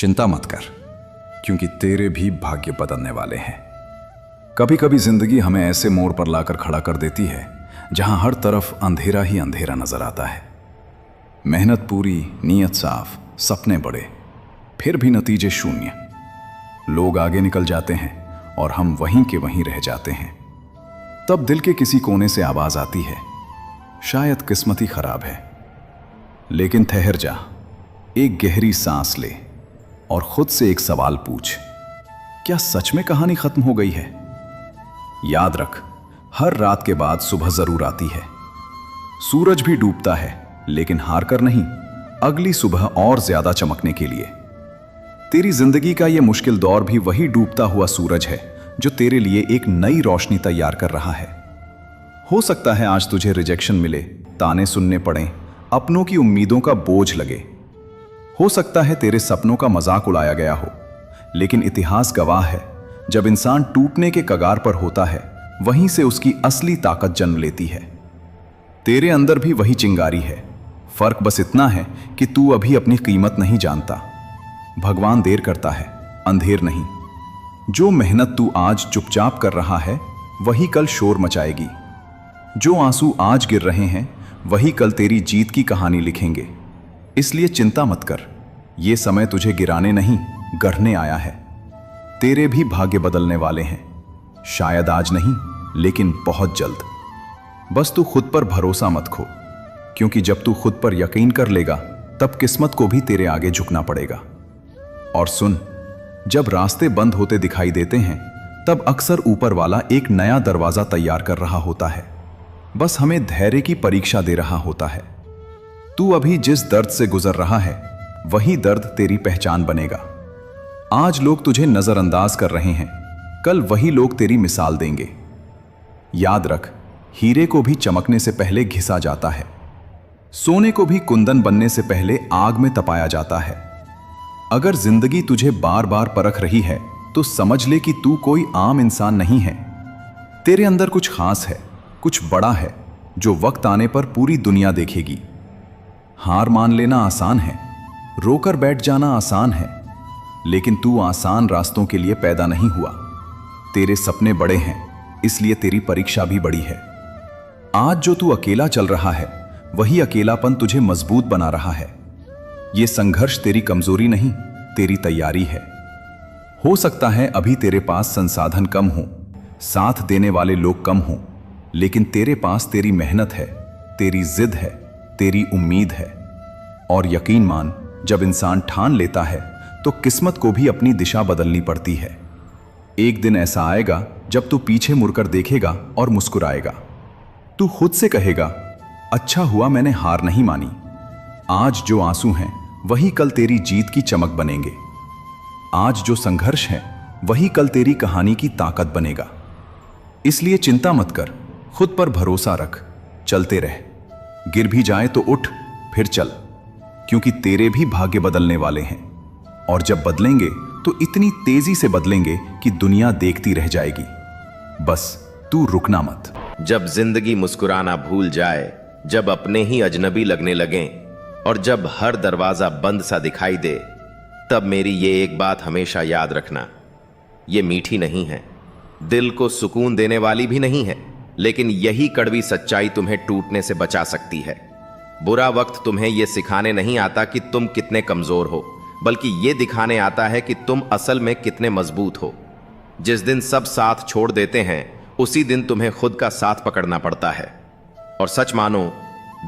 चिंता मत कर, क्योंकि तेरे भी भाग्य बदलने वाले हैं। कभी कभी जिंदगी हमें ऐसे मोड़ पर लाकर खड़ा कर देती है जहां हर तरफ अंधेरा ही अंधेरा नजर आता है। मेहनत पूरी, नीयत साफ, सपने बड़े, फिर भी नतीजे शून्य। लोग आगे निकल जाते हैं और हम वहीं के वहीं रह जाते हैं। तब दिल के किसी कोने से आवाज आती है, शायद किस्मत ही खराब है। लेकिन ठहर जा, एक गहरी सांस ले और खुद से एक सवाल पूछ, क्या सच में कहानी खत्म हो गई है? याद रख, हर रात के बाद सुबह जरूर आती है। सूरज भी डूबता है, लेकिन हार कर नहीं, अगली सुबह और ज्यादा चमकने के लिए। तेरी जिंदगी का यह मुश्किल दौर भी वही डूबता हुआ सूरज है जो तेरे लिए एक नई रोशनी तैयार कर रहा है। हो सकता है आज तुझे रिजेक्शन मिले, ताने सुनने पड़ें, अपनों की उम्मीदों का बोझ लगे। हो सकता है तेरे सपनों का मजाक उड़ाया गया हो, लेकिन इतिहास गवाह है, जब इंसान टूटने के कगार पर होता है, वहीं से उसकी असली ताकत जन्म लेती है। तेरे अंदर भी वही चिंगारी है, फर्क बस इतना है कि तू अभी अपनी कीमत नहीं जानता। भगवान देर करता है, अंधेर नहीं। जो मेहनत तू आज चुपचाप कर रहा है, वही कल शोर मचाएगी। जो आंसू आज गिर रहे हैं, वही कल तेरी जीत की कहानी लिखेंगे। इसलिए चिंता मत कर, ये समय तुझे गिराने नहीं, गढ़ने आया है। तेरे भी भाग्य बदलने वाले हैं, शायद आज नहीं, लेकिन बहुत जल्द। बस तू खुद पर भरोसा मत खो, क्योंकि जब तू खुद पर यकीन कर लेगा, तब किस्मत को भी तेरे आगे झुकना पड़ेगा। और सुन, जब रास्ते बंद होते दिखाई देते हैं, तब अक्सर ऊपर वाला एक नया दरवाजा तैयार कर रहा होता है। बस हमें धैर्य की परीक्षा दे रहा होता है। तू अभी जिस दर्द से गुजर रहा है, वही दर्द तेरी पहचान बनेगा। आज लोग तुझे नजरअंदाज कर रहे हैं, कल वही लोग तेरी मिसाल देंगे। याद रख, हीरे को भी चमकने से पहले घिसा जाता है, सोने को भी कुंदन बनने से पहले आग में तपाया जाता है। अगर जिंदगी तुझे बार बार परख रही है, तो समझ ले कि तू कोई आम इंसान नहीं है। तेरे अंदर कुछ खास है, कुछ बड़ा है, जो वक्त आने पर पूरी दुनिया देखेगी। हार मान लेना आसान है, रोकर बैठ जाना आसान है, लेकिन तू आसान रास्तों के लिए पैदा नहीं हुआ। तेरे सपने बड़े हैं, इसलिए तेरी परीक्षा भी बड़ी है। आज जो तू अकेला चल रहा है, वही अकेलापन तुझे मजबूत बना रहा है। यह संघर्ष तेरी कमजोरी नहीं, तेरी तैयारी है। हो सकता है अभी तेरे पास संसाधन कम हो, साथ देने वाले लोग कम हो, लेकिन तेरे पास तेरी मेहनत है, तेरी जिद है, तेरी उम्मीद है। और यकीन मान, जब इंसान ठान लेता है, तो किस्मत को भी अपनी दिशा बदलनी पड़ती है। एक दिन ऐसा आएगा जब तू पीछे मुड़कर देखेगा और मुस्कुराएगा। तू खुद से कहेगा, अच्छा हुआ मैंने हार नहीं मानी। आज जो आंसू हैं, वही कल तेरी जीत की चमक बनेंगे। आज जो संघर्ष है, वही कल तेरी कहानी की ताकत बनेगा। इसलिए चिंता मत कर, खुद पर भरोसा रख, चलते रह। गिर भी जाए तो उठ, फिर चल, क्योंकि तेरे भी भाग्य बदलने वाले हैं। और जब बदलेंगे तो इतनी तेजी से बदलेंगे कि दुनिया देखती रह जाएगी। बस तू रुकना मत। जब जिंदगी मुस्कुराना भूल जाए, जब अपने ही अजनबी लगने लगें, और जब हर दरवाजा बंद सा दिखाई दे, तब मेरी ये एक बात हमेशा याद रखना, ये मीठी नहीं है, दिल को सुकून देने वाली भी नहीं है, लेकिन यही कड़वी सच्चाई तुम्हें टूटने से बचा सकती है। बुरा वक्त तुम्हें यह सिखाने नहीं आता कि तुम कितने कमजोर हो, बल्कि यह दिखाने आता है कि तुम असल में कितने मजबूत हो। जिस दिन सब साथ छोड़ देते हैं, उसी दिन तुम्हें खुद का साथ पकड़ना पड़ता है। और सच मानो,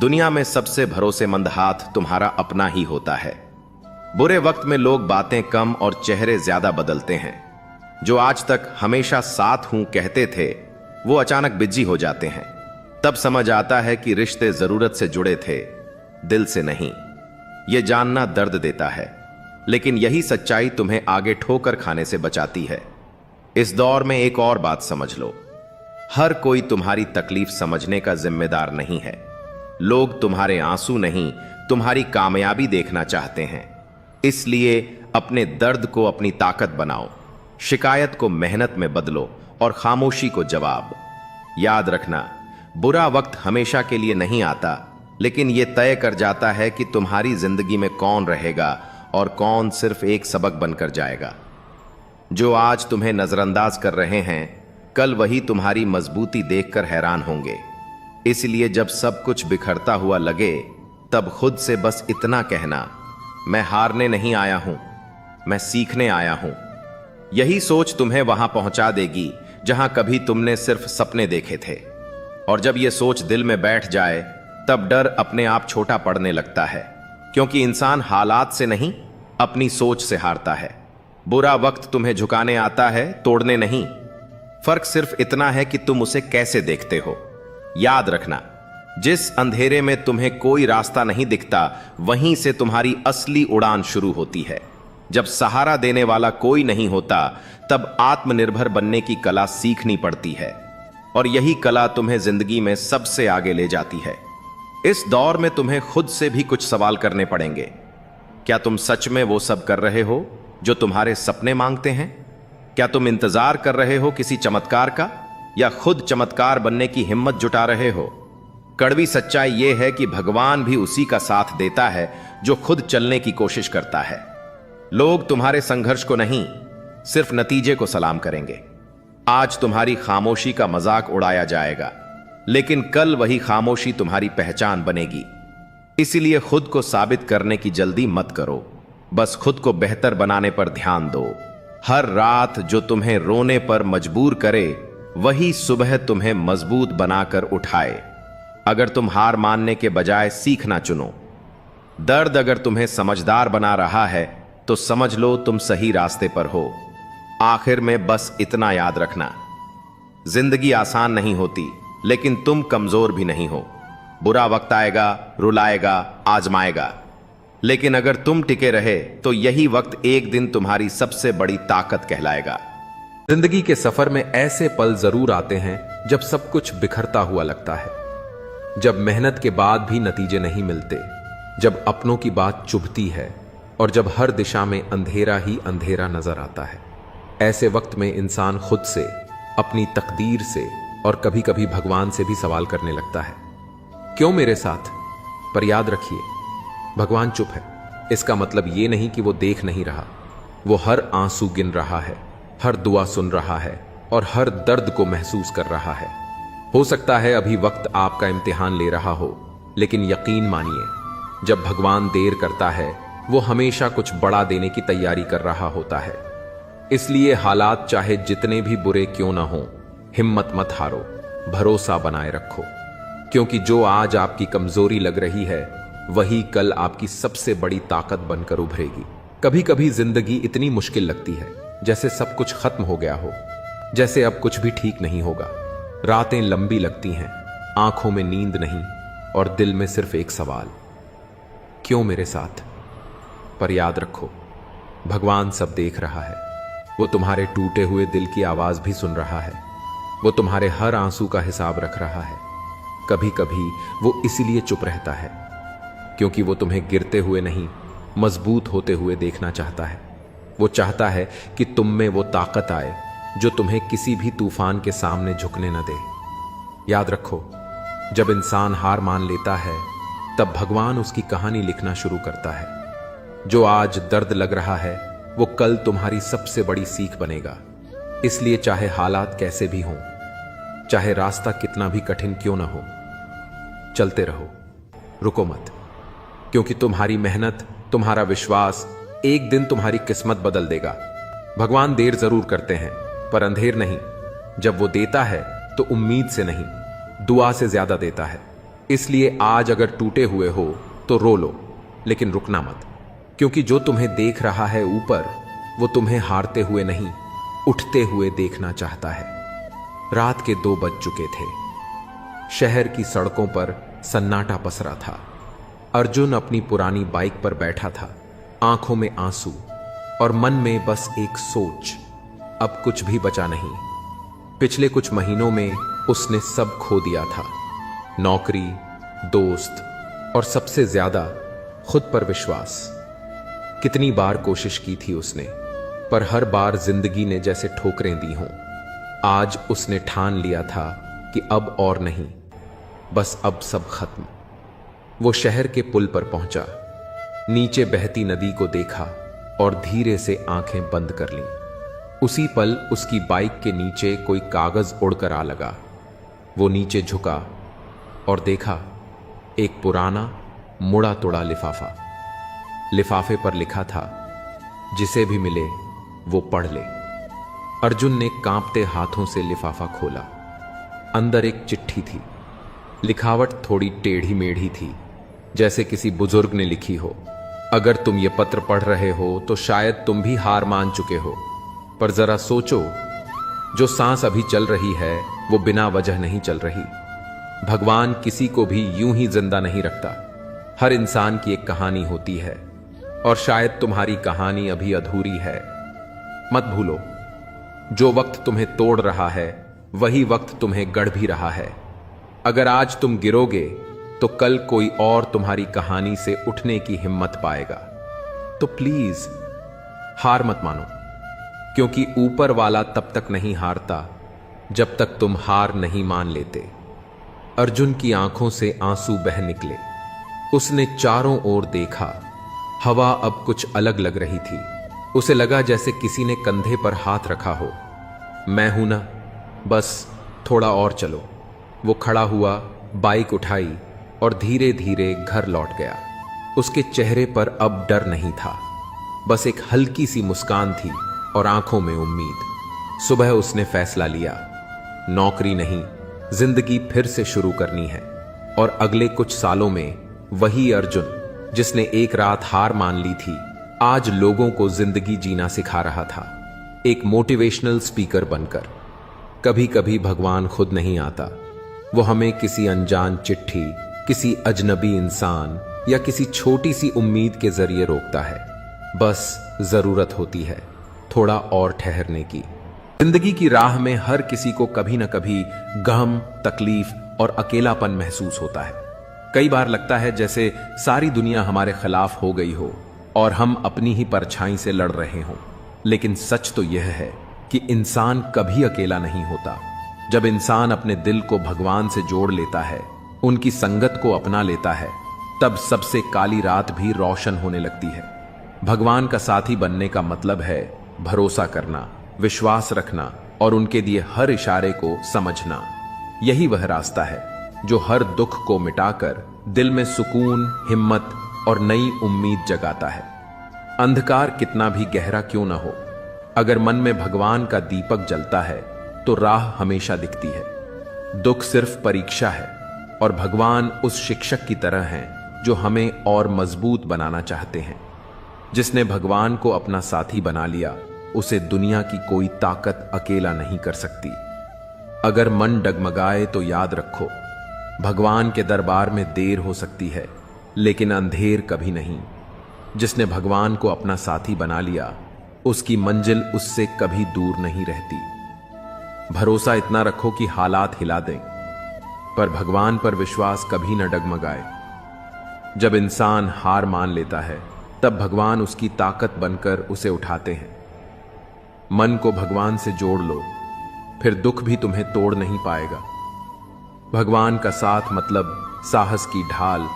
दुनिया में सबसे भरोसेमंद हाथ तुम्हारा अपना ही होता है। बुरे वक्त में लोग बातें कम और चेहरे ज्यादा बदलते हैं। जो आज तक हमेशा साथ हूं कहते थे, वो अचानक बिजी हो जाते हैं। तब समझ आता है कि रिश्ते जरूरत से जुड़े थे, दिल से नहीं। यह जानना दर्द देता है, लेकिन यही सच्चाई तुम्हें आगे ठोकर खाने से बचाती है। इस दौर में एक और बात समझ लो, हर कोई तुम्हारी तकलीफ समझने का जिम्मेदार नहीं है। लोग तुम्हारे आंसू नहीं, तुम्हारी कामयाबी देखना चाहते हैं। इसलिए अपने दर्द को अपनी ताकत बनाओ, शिकायत को मेहनत में बदलो और खामोशी को जवाब। याद रखना, बुरा वक्त हमेशा के लिए नहीं आता, लेकिन यह तय कर जाता है कि तुम्हारी जिंदगी में कौन रहेगा और कौन सिर्फ एक सबक बनकर जाएगा। जो आज तुम्हें नजरअंदाज कर रहे हैं, कल वही तुम्हारी मजबूती देखकर हैरान होंगे। इसलिए जब सब कुछ बिखरता हुआ लगे, तब खुद से बस इतना कहना, मैं हारने नहीं आया हूं, मैं सीखने आया हूं। यही सोच तुम्हें वहां पहुंचा देगी जहां कभी तुमने सिर्फ सपने देखे थे। और जब यह सोच दिल में बैठ जाए, तब डर अपने आप छोटा पड़ने लगता है, क्योंकि इंसान हालात से नहीं, अपनी सोच से हारता है। बुरा वक्त तुम्हें झुकाने आता है, तोड़ने नहीं। फर्क सिर्फ इतना है कि तुम उसे कैसे देखते हो। याद रखना, जिस अंधेरे में तुम्हें कोई रास्ता नहीं दिखता, वहीं से तुम्हारी असली उड़ान शुरू होती है। जब सहारा देने वाला कोई नहीं होता, तब आत्मनिर्भर बनने की कला सीखनी पड़ती है, और यही कला तुम्हें जिंदगी में सबसे आगे ले जाती है। इस दौर में तुम्हें खुद से भी कुछ सवाल करने पड़ेंगे। क्या तुम सच में वो सब कर रहे हो जो तुम्हारे सपने मांगते हैं? क्या तुम इंतजार कर रहे हो किसी चमत्कार का, या खुद चमत्कार बनने की हिम्मत जुटा रहे हो? कड़वी सच्चाई यह है कि भगवान भी उसी का साथ देता है जो खुद चलने की कोशिश करता है। लोग तुम्हारे संघर्ष को नहीं, सिर्फ नतीजे को सलाम करेंगे। आज तुम्हारी खामोशी का मजाक उड़ाया जाएगा, लेकिन कल वही खामोशी तुम्हारी पहचान बनेगी। इसीलिए खुद को साबित करने की जल्दी मत करो, बस खुद को बेहतर बनाने पर ध्यान दो। हर रात जो तुम्हें रोने पर मजबूर करे, वही सुबह तुम्हें मजबूत बनाकर उठाए। अगर तुम हार मानने के बजाय सीखना चुनो, दर्द अगर तुम्हें समझदार बना रहा है, तो समझ लो तुम सही रास्ते पर हो। आखिर में बस इतना याद रखना, जिंदगी आसान नहीं होती, लेकिन तुम कमजोर भी नहीं हो। बुरा वक्त आएगा, रुलाएगा, आजमाएगा, लेकिन अगर तुम टिके रहे, तो यही वक्त एक दिन तुम्हारी सबसे बड़ी ताकत कहलाएगा। जिंदगी के सफर में ऐसे पल जरूर आते हैं जब सब कुछ बिखरता हुआ लगता है, जब मेहनत के बाद भी नतीजे नहीं मिलते, जब अपनों की बात चुभती है, और जब हर दिशा में अंधेरा ही अंधेरा नजर आता है। ऐसे वक्त में इंसान खुद से, अपनी तकदीर से और कभी कभी भगवान से भी सवाल करने लगता है, क्यों मेरे साथ? पर याद रखिए, भगवान चुप है, इसका मतलब ये नहीं कि वो देख नहीं रहा। वो हर आंसू गिन रहा है, हर दुआ सुन रहा है और हर दर्द को महसूस कर रहा है। हो सकता है अभी वक्त आपका इम्तिहान ले रहा हो, लेकिन यकीन मानिए, जब भगवान देर करता है, वो हमेशा कुछ बड़ा देने की तैयारी कर रहा होता है। इसलिए हालात चाहे जितने भी बुरे क्यों ना हो, हिम्मत मत हारो, भरोसा बनाए रखो, क्योंकि जो आज आपकी कमजोरी लग रही है, वही कल आपकी सबसे बड़ी ताकत बनकर उभरेगी। कभी कभी जिंदगी इतनी मुश्किल लगती है जैसे सब कुछ खत्म हो गया हो, जैसे अब कुछ भी ठीक नहीं होगा। रातें लंबी लगती हैं, आंखों में नींद नहीं, और दिल में सिर्फ एक सवाल, क्यों मेरे साथ? पर याद रखो, भगवान सब देख रहा है। वो तुम्हारे टूटे हुए दिल की आवाज भी सुन रहा है। वो तुम्हारे हर आंसू का हिसाब रख रहा है। कभी कभी वो इसीलिए चुप रहता है, क्योंकि वो तुम्हें गिरते हुए नहीं, मजबूत होते हुए देखना चाहता है। वो चाहता है कि तुम में वो ताकत आए जो तुम्हें किसी भी तूफान के सामने झुकने न दे। याद रखो, जब इंसान हार मान लेता है, तब भगवान उसकी कहानी लिखना शुरू करता है। जो आज दर्द लग रहा है, वो कल तुम्हारी सबसे बड़ी सीख बनेगा। इसलिए चाहे हालात कैसे भी हों, चाहे रास्ता कितना भी कठिन क्यों ना हो, चलते रहो, रुको मत, क्योंकि तुम्हारी मेहनत, तुम्हारा विश्वास एक दिन तुम्हारी किस्मत बदल देगा। भगवान देर जरूर करते हैं, पर अंधेर नहीं। जब वो देता है तो उम्मीद से नहीं, दुआ से ज्यादा देता है। इसलिए आज अगर टूटे हुए हो तो रो लो, लेकिन रुकना मत, क्योंकि जो तुम्हें देख रहा है ऊपर, वो तुम्हें हारते हुए नहीं, उठते हुए देखना चाहता है। रात के 2 बज चुके थे। शहर की सड़कों पर सन्नाटा पसरा था। अर्जुन अपनी पुरानी बाइक पर बैठा था, आंखों में आंसू और मन में बस एक सोच, अब कुछ भी बचा नहीं। पिछले कुछ महीनों में उसने सब खो दिया था, नौकरी, दोस्त और सबसे ज्यादा खुद पर विश्वास। कितनी बार कोशिश की थी उसने, पर हर बार जिंदगी ने जैसे ठोकरें दी हों। आज उसने ठान लिया था कि अब और नहीं, बस अब सब खत्म। वो शहर के पुल पर पहुंचा। नीचे बहती नदी को देखा और धीरे से आंखें बंद कर लीं। उसी पल उसकी बाइक के नीचे कोई कागज उड़कर आ लगा। वो नीचे झुका और देखा एक पुराना मुड़ा तोड़ा लिफाफा। लिफाफे पर लिखा था, जिसे भी मिले वो पढ़ ले। अर्जुन ने कांपते हाथों से लिफाफा खोला। अंदर एक चिट्ठी थी। लिखावट थोड़ी टेढ़ी मेढ़ी थी, जैसे किसी बुजुर्ग ने लिखी हो। अगर तुम ये पत्र पढ़ रहे हो तो शायद तुम भी हार मान चुके हो, पर जरा सोचो, जो सांस अभी चल रही है वो बिना वजह नहीं चल रही। भगवान किसी को भी यूं ही जिंदा नहीं रखता। हर इंसान की एक कहानी होती है और शायद तुम्हारी कहानी अभी अधूरी है। मत भूलो, जो वक्त तुम्हें तोड़ रहा है वही वक्त तुम्हें गढ़ भी रहा है। अगर आज तुम गिरोगे तो कल कोई और तुम्हारी कहानी से उठने की हिम्मत पाएगा। तो प्लीज हार मत मानो, क्योंकि ऊपर वाला तब तक नहीं हारता जब तक तुम हार नहीं मान लेते। अर्जुन की आंखों से आंसू बह निकले। उसने चारों ओर देखा। हवा अब कुछ अलग लग रही थी। उसे लगा जैसे किसी ने कंधे पर हाथ रखा हो। मैं हूं ना, बस थोड़ा और चलो। वो खड़ा हुआ, बाइक उठाई और धीरे धीरे घर लौट गया। उसके चेहरे पर अब डर नहीं था, बस एक हल्की सी मुस्कान थी और आंखों में उम्मीद। सुबह उसने फैसला लिया, नौकरी नहीं, जिंदगी फिर से शुरू करनी है। और अगले कुछ सालों में वही अर्जुन जिसने एक रात हार मान ली थी, आज लोगों को जिंदगी जीना सिखा रहा था, एक मोटिवेशनल स्पीकर बनकर। कभी कभी भगवान खुद नहीं आता, वो हमें किसी अनजान चिट्ठी, किसी अजनबी इंसान या किसी छोटी सी उम्मीद के जरिए रोकता है। बस जरूरत होती है थोड़ा और ठहरने की। जिंदगी की राह में हर किसी को कभी न कभी गम, तकलीफ और अकेलापन महसूस होता है। कई बार लगता है जैसे सारी दुनिया हमारे खिलाफ हो गई हो और हम अपनी ही परछाई से लड़ रहे हों। लेकिन सच तो यह है कि इंसान कभी अकेला नहीं होता। जब इंसान अपने दिल को भगवान से जोड़ लेता है, उनकी संगत को अपना लेता है, तब सबसे काली रात भी रोशन होने लगती है। भगवान का साथी बनने का मतलब है भरोसा करना, विश्वास रखना और उनके दिए हर इशारे को समझना। यही वह रास्ता है जो हर दुख को मिटाकर दिल में सुकून, हिम्मत और नई उम्मीद जगाता है। अंधकार कितना भी गहरा क्यों ना हो, अगर मन में भगवान का दीपक जलता है तो राह हमेशा दिखती है। दुख सिर्फ परीक्षा है और भगवान उस शिक्षक की तरह हैं जो हमें और मजबूत बनाना चाहते हैं। जिसने भगवान को अपना साथी बना लिया, उसे दुनिया की कोई ताकत अकेला नहीं कर सकती। अगर मन डगमगाए तो याद रखो, भगवान के दरबार में देर हो सकती है लेकिन अंधेर कभी नहीं। जिसने भगवान को अपना साथी बना लिया, उसकी मंजिल उससे कभी दूर नहीं रहती। भरोसा इतना रखो कि हालात हिला दें, पर भगवान पर विश्वास कभी न डगमगाए। जब इंसान हार मान लेता है, तब भगवान उसकी ताकत बनकर उसे उठाते हैं। मन को भगवान से जोड़ लो, फिर दुख भी तुम्हें तोड़ नहीं पाएगा। भगवान का साथ मतलब साहस की ढाल,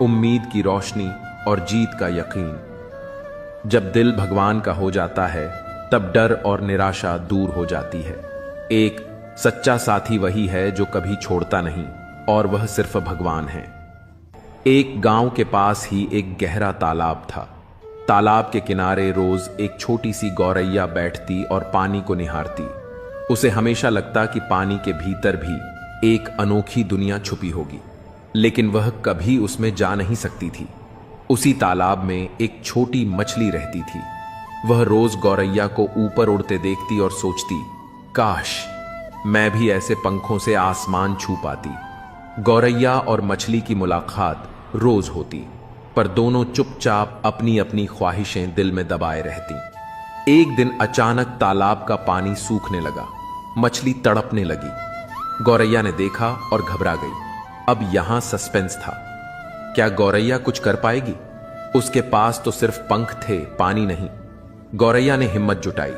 उम्मीद की रोशनी और जीत का यकीन। जब दिल भगवान का हो जाता है, तब डर और निराशा दूर हो जाती है। एक सच्चा साथी वही है जो कभी छोड़ता नहीं, और वह सिर्फ भगवान है। एक गांव के पास ही एक गहरा तालाब था। तालाब के किनारे रोज एक छोटी सी गौरैया बैठती और पानी को निहारती। उसे हमेशा लगता कि पानी के भीतर भी एक अनोखी दुनिया छुपी होगी, लेकिन वह कभी उसमें जा नहीं सकती थी। उसी तालाब में एक छोटी मछली रहती थी। वह रोज गौरैया को ऊपर उड़ते देखती और सोचती, काश मैं भी ऐसे पंखों से आसमान छू पाती। गौरैया और मछली की मुलाकात रोज होती, पर दोनों चुपचाप अपनी अपनी ख्वाहिशें दिल में दबाए रहती। एक दिन अचानक तालाब का पानी सूखने लगा। मछली तड़पने लगी। गौरैया ने देखा और घबरा गई। अब यहां सस्पेंस था। क्या गौरैया कुछ कर पाएगी? उसके पास तो सिर्फ पंख थे, पानी नहीं। गौरैया ने हिम्मत जुटाई।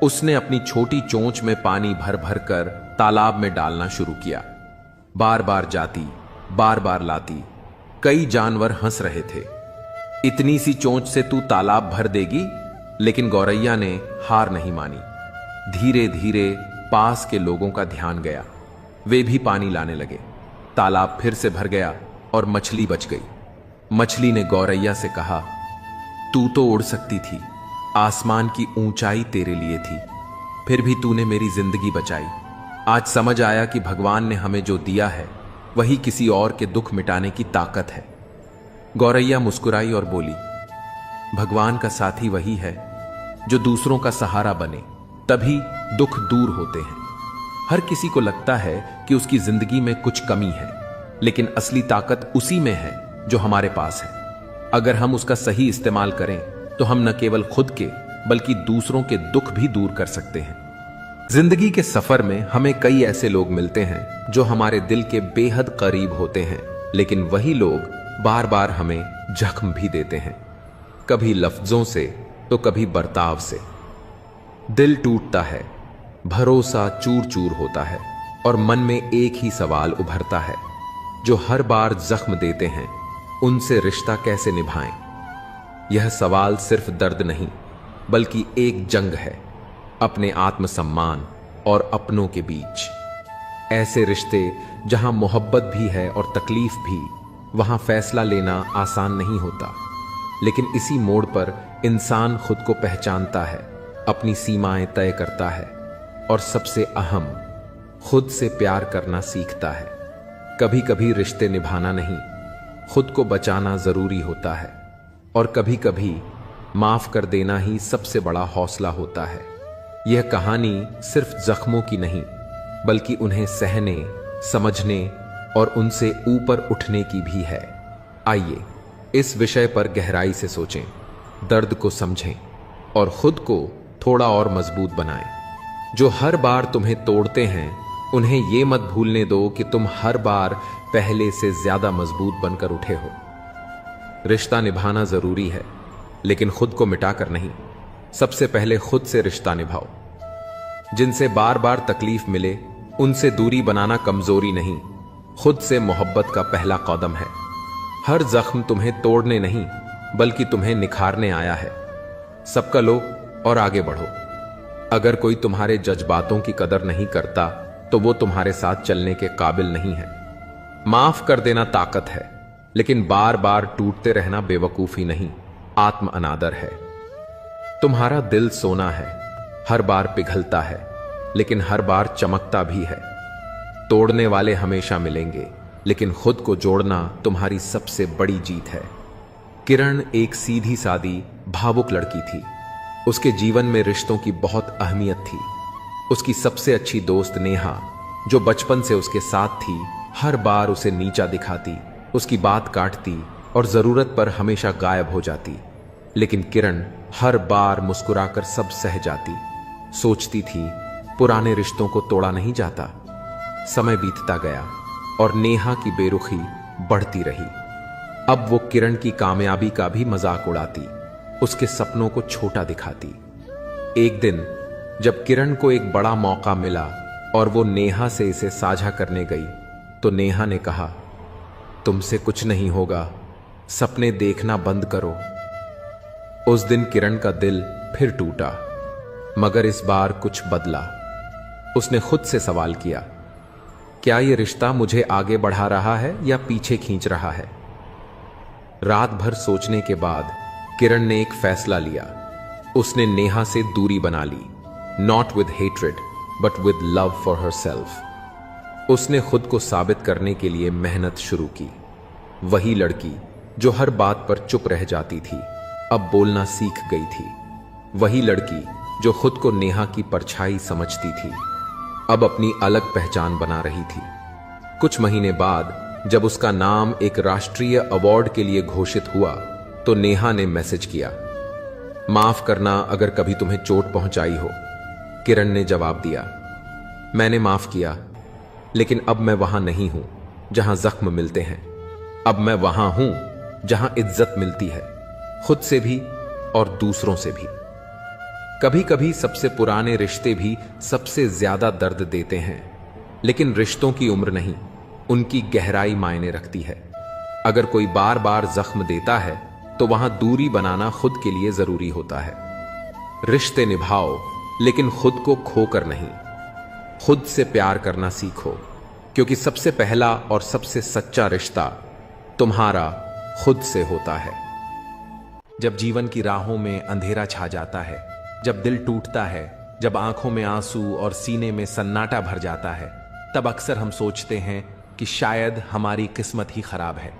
उसने अपनी छोटी चोंच में पानी भर भर कर तालाब में डालना शुरू किया। बार बार जाती, बार बार लाती। कई जानवर हंस रहे थे। इतनी सी चोंच से तू तालाब भर देगी? लेकिन गौरैया ने हार नहीं मानी। धीरे धीरे पास के लोगों का ध्यान गया। वे भी पानी लाने लगे। तालाब फिर से भर गया और मछली बच गई। मछली ने गौरैया से कहा, तू तो उड़ सकती थी, आसमान की ऊंचाई तेरे लिए थी, फिर भी तूने मेरी जिंदगी बचाई। आज समझ आया कि भगवान ने हमें जो दिया है वही किसी और के दुख मिटाने की ताकत है। गौरैया मुस्कुराई और बोली, भगवान का साथी वही है जो दूसरों का सहारा बने, तभी दुख दूर होते हैं। हर किसी को लगता है कि उसकी जिंदगी में कुछ कमी है, लेकिन असली ताकत उसी में है जो हमारे पास है। अगर हम उसका सही इस्तेमाल करें तो हम न केवल खुद के बल्कि दूसरों के दुख भी दूर कर सकते हैं। जिंदगी के सफर में हमें कई ऐसे लोग मिलते हैं जो हमारे दिल के बेहद करीब होते हैं, लेकिन वही लोग बार बार हमें जख्म भी देते हैं, कभी लफ्जों से तो कभी बर्ताव से। दिल टूटता है, भरोसा चूर चूर होता है और मन में एक ही सवाल उभरता है, जो हर बार जख्म देते हैं उनसे रिश्ता कैसे निभाएं। यह सवाल सिर्फ दर्द नहीं बल्कि एक जंग है अपने आत्मसम्मान और अपनों के बीच। ऐसे रिश्ते जहां मोहब्बत भी है और तकलीफ भी, वहां फैसला लेना आसान नहीं होता, लेकिन इसी मोड़ पर इंसान खुद को पहचानता है, अपनी सीमाएं तय करता है और सबसे अहम, खुद से प्यार करना सीखता है। कभी कभी रिश्ते निभाना नहीं, खुद को बचाना जरूरी होता है, और कभी कभी माफ कर देना ही सबसे बड़ा हौसला होता है। यह कहानी सिर्फ जख्मों की नहीं बल्कि उन्हें सहने, समझने और उनसे ऊपर उठने की भी है। आइए इस विषय पर गहराई से सोचें, दर्द को समझें और खुद को थोड़ा और मजबूत बनाएं। जो हर बार तुम्हें तोड़ते हैं उन्हें यह मत भूलने दो कि तुम हर बार पहले से ज्यादा मजबूत बनकर उठे हो। रिश्ता निभाना जरूरी है, लेकिन खुद को मिटाकर नहीं। सबसे पहले खुद से रिश्ता निभाओ। जिनसे बार बार तकलीफ मिले उनसे दूरी बनाना कमजोरी नहीं, खुद से मोहब्बत का पहला कदम है। हर जख्म तुम्हें तोड़ने नहीं बल्कि तुम्हें निखारने आया है। सबका लो और आगे बढ़ो। अगर कोई तुम्हारे जज्बातों की कदर नहीं करता तो वो तुम्हारे साथ चलने के काबिल नहीं है। माफ कर देना ताकत है, लेकिन बार बार टूटते रहना बेवकूफी नहीं, आत्म अनादर है। तुम्हारा दिल सोना है, हर बार पिघलता है लेकिन हर बार चमकता भी है। तोड़ने वाले हमेशा मिलेंगे, लेकिन खुद को जोड़ना तुम्हारी सबसे बड़ी जीत है। किरण एक सीधी सादी भावुक लड़की थी। उसके जीवन में रिश्तों की बहुत अहमियत थी। उसकी सबसे अच्छी दोस्त नेहा, जो बचपन से उसके साथ थी, हर बार उसे नीचा दिखाती, उसकी बात काटती और जरूरत पर हमेशा गायब हो जाती। लेकिन किरण हर बार मुस्कुराकर सब सह जाती। सोचती थी पुराने रिश्तों को तोड़ा नहीं जाता। समय बीतता गया और नेहा की बेरुखी बढ़ती रही। अब वो किरण की कामयाबी का भी मजाक उड़ाती, उसके सपनों को छोटा दिखाती। एक दिन जब किरण को एक बड़ा मौका मिला और वो नेहा से इसे साझा करने गई, तो नेहा ने कहा, तुमसे कुछ नहीं होगा, सपने देखना बंद करो। उस दिन किरण का दिल फिर टूटा, मगर इस बार कुछ बदला। उसने खुद से सवाल किया, क्या यह रिश्ता मुझे आगे बढ़ा रहा है या पीछे खींच रहा है? रात भर सोचने के बाद किरण ने एक फैसला लिया। उसने नेहा से दूरी बना ली, not with hatred but with love for herself. उसने खुद को साबित करने के लिए मेहनत शुरू की। वही लड़की जो हर बात पर चुप रह जाती थी, अब बोलना सीख गई थी। वही लड़की जो खुद को नेहा की परछाई समझती थी, अब अपनी अलग पहचान बना रही थी। कुछ महीने बाद जब उसका नाम एक राष्ट्रीय अवार्ड के लिए घोषित हुआ, तो नेहा ने मैसेज किया, माफ करना अगर कभी तुम्हें चोट पहुंचाई हो। किरण ने जवाब दिया, मैंने माफ किया, लेकिन अब मैं वहां नहीं हूं जहां जख्म मिलते हैं। अब मैं वहां हूं जहां इज्जत मिलती है, खुद से भी और दूसरों से भी। कभी कभी सबसे पुराने रिश्ते भी सबसे ज्यादा दर्द देते हैं, लेकिन रिश्तों की उम्र नहीं, उनकी गहराई मायने रखती है। अगर कोई बार बार जख्म देता है तो वहां दूरी बनाना खुद के लिए जरूरी होता है। रिश्ते निभाओ, लेकिन खुद को खोकर नहीं। खुद से प्यार करना सीखो, क्योंकि सबसे पहला और सबसे सच्चा रिश्ता तुम्हारा खुद से होता है। जब जीवन की राहों में अंधेरा छा जाता है, जब दिल टूटता है, जब आंखों में आंसू और सीने में सन्नाटा भर जाता है, तब अक्सर हम सोचते हैं कि शायद हमारी किस्मत ही खराब है।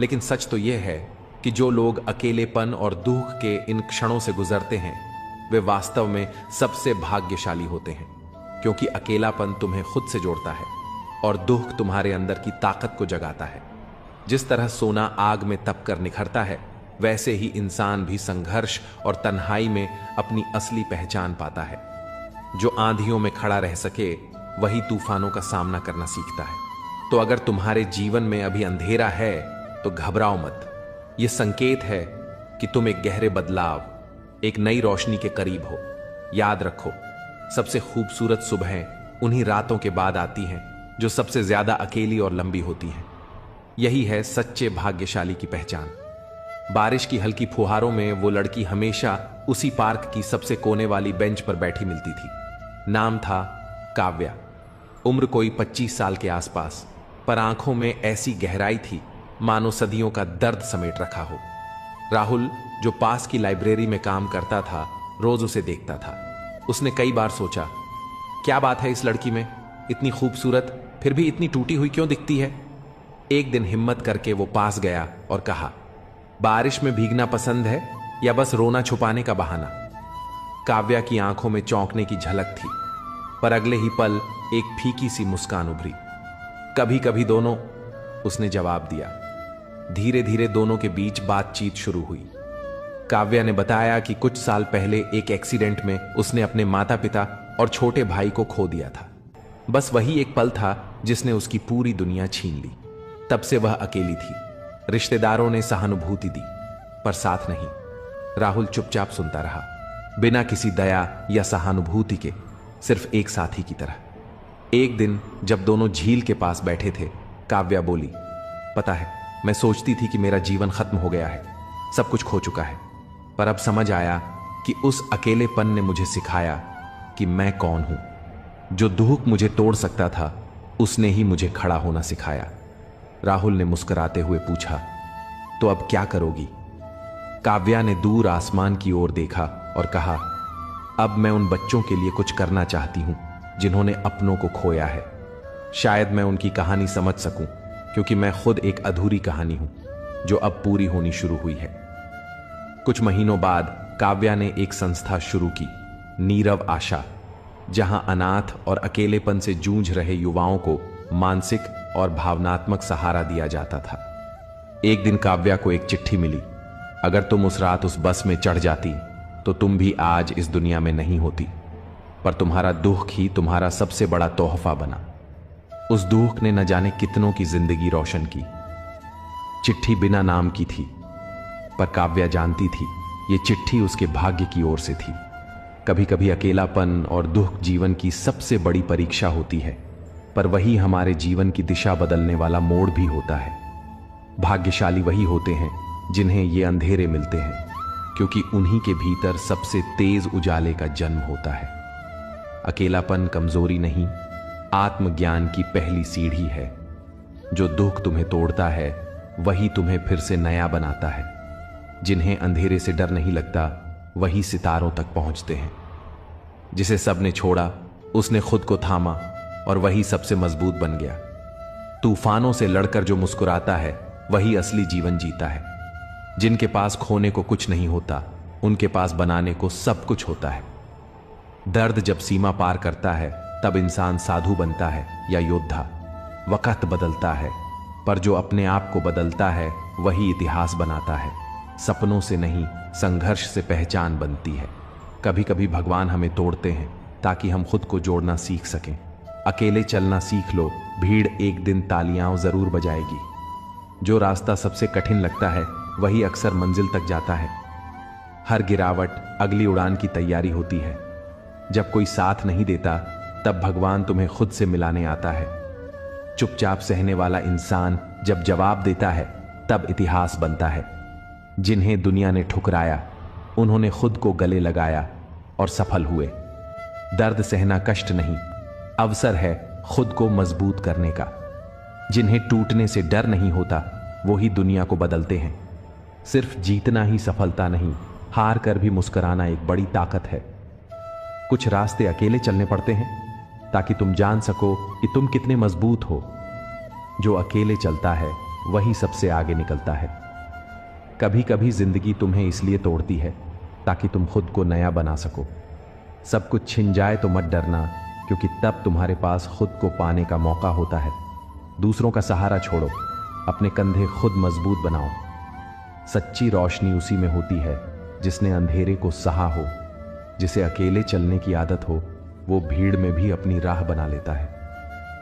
लेकिन सच तो यह है कि जो लोग अकेलेपन और दुख के इन क्षणों से गुजरते हैं, वे वास्तव में सबसे भाग्यशाली होते हैं, क्योंकि अकेलापन तुम्हें खुद से जोड़ता है और दुख तुम्हारे अंदर की ताकत को जगाता है। जिस तरह सोना आग में तप कर निखरता है, वैसे ही इंसान भी संघर्ष और तन्हाई में अपनी असली पहचान पाता है। जो आंधियों में खड़ा रह सके, वही तूफानों का सामना करना सीखता है। तो अगर तुम्हारे जीवन में अभी अंधेरा है, तो घबराओ मत। यह संकेत है कि तुम एक गहरे बदलाव, एक नई रोशनी के करीब हो। याद रखो, सबसे खूबसूरत सुबहें उन्हीं रातों के बाद आती हैं जो सबसे ज्यादा अकेली और लंबी होती हैं। यही है सच्चे भाग्यशाली की पहचान। बारिश की हल्की फुहारों में वो लड़की हमेशा उसी पार्क की सबसे कोने वाली बेंच पर बैठी मिलती थी। नाम था काव्या। उम्र कोई 25 साल के आसपास, पर आंखों में ऐसी गहराई थी मानो सदियों का दर्द समेट रखा हो। राहुल, जो पास की लाइब्रेरी में काम करता था, रोज उसे देखता था। उसने कई बार सोचा, क्या बात है इस लड़की में, इतनी खूबसूरत फिर भी इतनी टूटी हुई क्यों दिखती है। एक दिन हिम्मत करके वो पास गया और कहा, बारिश में भीगना पसंद है या बस रोना छुपाने का बहाना। काव्या की आंखों में चौंकने की झलक थी, पर अगले ही पल एक फीकी सी मुस्कान उभरी। कभी कभी दोनों, उसने जवाब दिया। धीरे धीरे दोनों के बीच बातचीत शुरू हुई। काव्या ने बताया कि कुछ साल पहले एक एक्सीडेंट में उसने अपने माता पिता और छोटे भाई को खो दिया था। बस वही एक पल था जिसने उसकी पूरी दुनिया छीन ली। तब से वह अकेली थी। रिश्तेदारों ने सहानुभूति दी, पर साथ नहीं। राहुल चुपचाप सुनता रहा, बिना किसी दया या सहानुभूति के, सिर्फ एक साथी की तरह। एक दिन जब दोनों झील के पास बैठे थे, काव्या बोली, पता है, मैं सोचती थी कि मेरा जीवन खत्म हो गया है, सब कुछ खो चुका है। पर अब समझ आया कि उस अकेलेपन ने मुझे सिखाया कि मैं कौन हूं। जो दुख मुझे तोड़ सकता था, उसने ही मुझे खड़ा होना सिखाया। राहुल ने मुस्कुराते हुए पूछा, तो अब क्या करोगी? काव्या ने दूर आसमान की ओर देखा और कहा, अब मैं उन बच्चों के लिए कुछ करना चाहती हूं जिन्होंने अपनों को खोया है। शायद मैं उनकी कहानी समझ सकूं, क्योंकि मैं खुद एक अधूरी कहानी हूं जो अब पूरी होनी शुरू हुई है। कुछ महीनों बाद काव्या ने एक संस्था शुरू की, नीरव आशा, जहां अनाथ और अकेलेपन से जूझ रहे युवाओं को मानसिक और भावनात्मक सहारा दिया जाता था। एक दिन काव्या को एक चिट्ठी मिली, अगर तुम उस रात उस बस में चढ़ जाती तो तुम भी आज इस दुनिया में नहीं होती, पर तुम्हारा दुख ही तुम्हारा सबसे बड़ा तोहफा बना। उस दुख ने न जाने कितनों की जिंदगी रोशन की। चिट्ठी बिना नाम की थी, पर काव्या जानती थी ये चिट्ठी उसके भाग्य की ओर से थी। कभी कभी अकेलापन और दुख जीवन की सबसे बड़ी परीक्षा होती है, पर वही हमारे जीवन की दिशा बदलने वाला मोड़ भी होता है। भाग्यशाली वही होते हैं जिन्हें ये अंधेरे मिलते हैं, क्योंकि उन्हीं के भीतर सबसे तेज उजाले का जन्म होता है। अकेलापन कमजोरी नहीं, आत्मज्ञान की पहली सीढ़ी है। जो दुख तुम्हें तोड़ता है, वही तुम्हें फिर से नया बनाता है। जिन्हें अंधेरे से डर नहीं लगता, वही सितारों तक पहुंचते हैं। जिसे सबने छोड़ा, उसने खुद को थामा और वही सबसे मजबूत बन गया। तूफानों से लड़कर जो मुस्कुराता है, वही असली जीवन जीता है। जिनके पास खोने को कुछ नहीं होता, उनके पास बनाने को सब कुछ होता है। दर्द जब सीमा पार करता है, तब इंसान साधु बनता है या योद्धा। वक्त बदलता है, पर जो अपने आप को बदलता है, वही इतिहास बनाता है। सपनों से नहीं, संघर्ष से पहचान बनती है। कभी कभी भगवान हमें तोड़ते हैं ताकि हम खुद को जोड़ना सीख सकें। अकेले चलना सीख लो, भीड़ एक दिन तालियां जरूर बजाएगी। जो रास्ता सबसे कठिन लगता है, वही अक्सर मंजिल तक जाता है। हर गिरावट अगली उड़ान की तैयारी होती है। जब कोई साथ नहीं देता, तब भगवान तुम्हें खुद से मिलाने आता है। चुपचाप सहने वाला इंसान जब जवाब देता है, तब इतिहास बनता है। जिन्हें दुनिया ने ठुकराया उन्होंने खुद को गले लगाया और सफल हुए। दर्द सहना कष्ट नहीं, अवसर है खुद को मजबूत करने का। जिन्हें टूटने से डर नहीं होता वो ही दुनिया को बदलते हैं। सिर्फ जीतना ही सफलता नहीं, हार कर भी मुस्कुराना एक बड़ी ताकत है। कुछ रास्ते अकेले चलने पड़ते हैं ताकि तुम जान सको कि तुम कितने मजबूत हो। जो अकेले चलता है वही सबसे आगे निकलता है। कभी कभी जिंदगी तुम्हें इसलिए तोड़ती है ताकि तुम खुद को नया बना सको। सब कुछ छिन जाए तो मत डरना, क्योंकि तब तुम्हारे पास खुद को पाने का मौका होता है। दूसरों का सहारा छोड़ो, अपने कंधे खुद मजबूत बनाओ। सच्ची रोशनी उसी में होती है जिसने अंधेरे को सहा हो। जिसे अकेले चलने की आदत हो वो भीड़ में भी अपनी राह बना लेता है।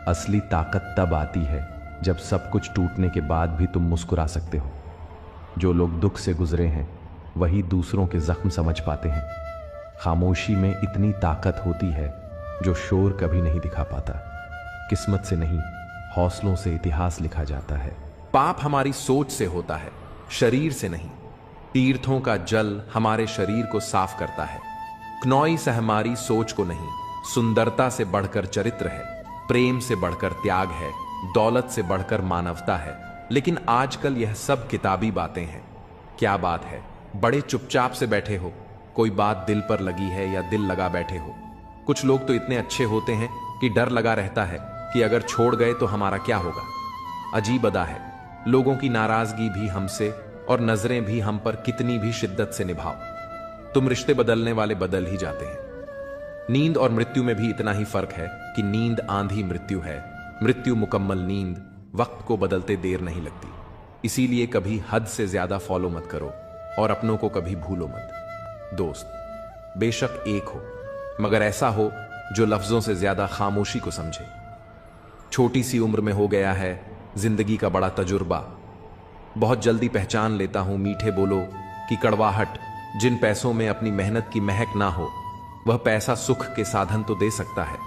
असली ताकत तब आती है जब सब कुछ टूटने के बाद भी तुम मुस्कुरा सकते हो। जो लोग दुख से गुजरे हैं वही दूसरों के जख्म समझ पाते हैं। खामोशी में इतनी ताकत होती है जो शोर कभी नहीं दिखा पाता। किस्मत से नहीं, हौसलों से इतिहास लिखा जाता है। पाप हमारी सोच से होता है, शरीर से नहीं। तीर्थों का जल हमारे शरीर को साफ करता है। क्नौई से हमारी सोच को नहीं। सुंदरता से बढ़कर चरित्र है, प्रेम से बढ़कर त्याग है, दौलत से बढ़कर मानवता है। लेकिन आजकल यह सब किताबी बातें हैं। क्या बात है, बड़े चुपचाप से बैठे हो, कोई बात दिल पर लगी है या दिल लगा बैठे हो। कुछ लोग तो इतने अच्छे होते हैं कि डर लगा रहता है कि अगर छोड़ गए तो हमारा क्या होगा। अजीब अदा है, लोगों की नाराजगी भी हमसे और नजरें भी हम पर कितनी भी शिद्दत से निभाओ, तुम रिश्ते बदलने वाले बदल ही जाते हैं। नींद और मृत्यु में भी इतना ही फर्क है कि नींद आंधी मृत्यु है, मृत्यु मुकम्मल नींद। वक्त को बदलते देर नहीं लगती। इसीलिए कभी हद से ज्यादा फॉलो मत करो और अपनों को कभी भूलो मत। दोस्त बेशक एक हो, मगर ऐसा हो जो लफ्जों से ज्यादा खामोशी को समझे। छोटी सी उम्र में हो गया है जिंदगी का बड़ा तजुर्बा। बहुत जल्दी पहचान लेता हूं मीठे बोलो की कड़वाहट। जिन पैसों में अपनी मेहनत की महक ना हो, वह पैसा सुख के साधन तो दे सकता है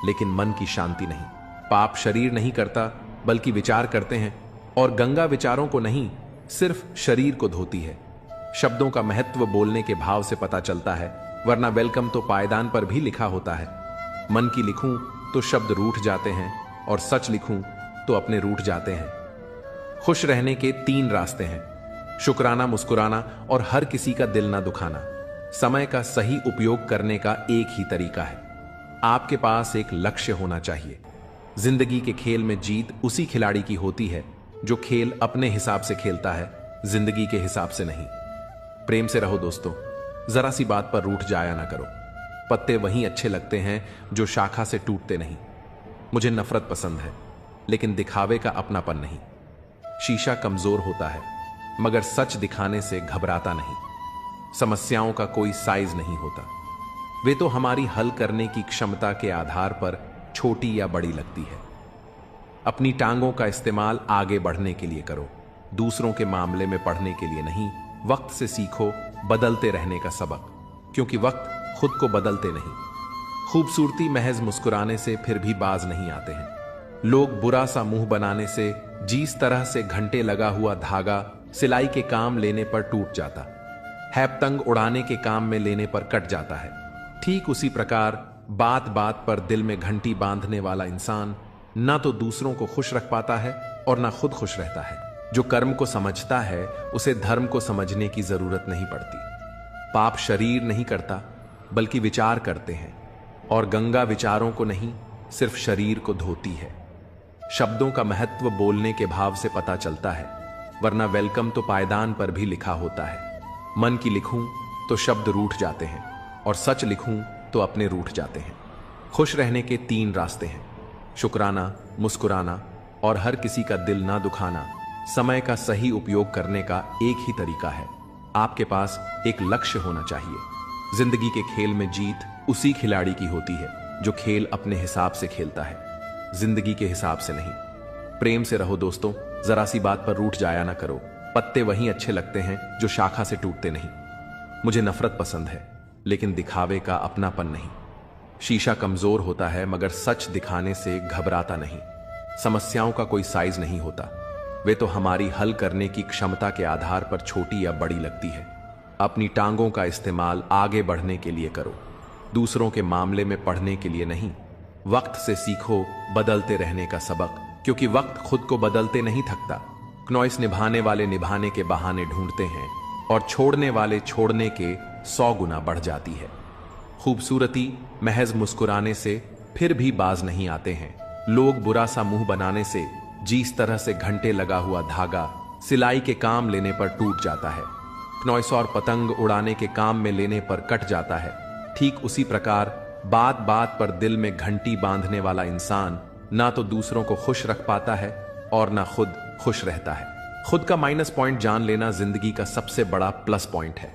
लेकिन मन की शांति नहीं। पाप शरीर नहीं करता बल्कि विचार करते हैं, और गंगा विचारों को नहीं सिर्फ शरीर को धोती है। शब्दों का महत्व बोलने के भाव से पता चलता है, वरना वेलकम तो पायदान पर भी लिखा होता है। मन की लिखूं तो शब्द रूठ जाते हैं और सच लिखूं तो अपने रूठ जाते हैं। खुश रहने के 3 रास्ते हैं, शुक्राना, मुस्कुराना और हर किसी का दिल ना दुखाना। समय का सही उपयोग करने का एक ही तरीका है, आपके पास एक लक्ष्य होना चाहिए। जिंदगी के खेल में जीत उसी खिलाड़ी की होती है जो खेल अपने हिसाब से खेलता है, जिंदगी के हिसाब से नहीं। प्रेम से रहो दोस्तों, जरा सी बात पर रूठ जाया ना करो। पत्ते वहीं अच्छे लगते हैं जो शाखा से टूटते नहीं। मुझे नफरत पसंद है लेकिन दिखावे का अपनापन नहीं। शीशा कमजोर होता है मगर सच दिखाने से घबराता नहीं। समस्याओं का कोई साइज नहीं होता, वे तो हमारी हल करने की क्षमता के आधार पर छोटी या बड़ी लगती है। अपनी टांगों का इस्तेमाल आगे बढ़ने के लिए करो, दूसरों के मामले में पढ़ने के लिए नहीं। वक्त से सीखो बदलते रहने का सबक, क्योंकि वक्त खुद को बदलते नहीं। खूबसूरती महज मुस्कुराने से फिर भी बाज नहीं आते हैं। लोग बुरा सा मुंह बनाने से, जिस तरह से घंटे लगा हुआ धागा सिलाई के काम लेने पर टूट जाता है, पतंग उड़ाने के काम में लेने पर कट जाता है, ठीक उसी प्रकार बात बात पर दिल में घंटी बांधने वाला इंसान ना तो दूसरों को खुश रख पाता है और ना खुद खुश रहता है। जो कर्म को समझता है उसे धर्म को समझने की जरूरत नहीं पड़ती। पाप शरीर नहीं करता बल्कि विचार करते हैं, और गंगा विचारों को नहीं सिर्फ शरीर को धोती है। शब्दों का महत्व बोलने के भाव से पता चलता है, वरना वेलकम तो पायदान पर भी लिखा होता है। मन की लिखूं तो शब्द रूठ जाते हैं और सच लिखूं तो अपने रूठ जाते हैं। खुश रहने के 3 रास्ते हैं, शुक्राना, मुस्कुराना और हर किसी का दिल ना दुखाना। समय का सही उपयोग करने का एक ही तरीका है, आपके पास एक लक्ष्य होना चाहिए। जिंदगी के खेल में जीत उसी खिलाड़ी की होती है जो खेल अपने हिसाब से खेलता है, जिंदगी के हिसाब से नहीं। प्रेम से रहो दोस्तों, जरा सी बात पर रूठ जाया ना करो। पत्ते वहीं अच्छे लगते हैं जो शाखा से टूटते नहीं। मुझे नफरत पसंद है लेकिन दिखावे का अपनापन नहीं। शीशा कमजोर होता है मगर सच दिखाने से घबराता नहीं। समस्याओं का कोई साइज नहीं होता, वे तो हमारी हल करने की क्षमता के आधार पर छोटी या बड़ी लगती है। अपनी टांगों का इस्तेमाल आगे बढ़ने के लिए करो, दूसरों के मामले में पढ़ने के लिए नहीं। वक्त से सीखो बदलते रहने का सबक, क्योंकि वक्त खुद को बदलते नहीं थकता। क्नॉइस निभाने वाले निभाने के बहाने ढूंढते हैं और छोड़ने वाले छोड़ने के 100 गुना बढ़ जाती है। खूबसूरती महज मुस्कुराने से फिर भी बाज नहीं आते हैं। लोग बुरा सा मुंह बनाने से जिस तरह से घंटे लगा हुआ धागा सिलाई के काम लेने पर टूट जाता है, क्नॉइस और पतंग उड़ाने के काम में लेने पर कट जाता है, ठीक उसी प्रकार बात बात पर दिल में घंटी बांधने वाला इंसान ना तो दूसरों को खुश रख पाता है और ना खुद खुश रहता है। खुद का माइनस पॉइंट जान लेना जिंदगी का सबसे बड़ा प्लस पॉइंट है।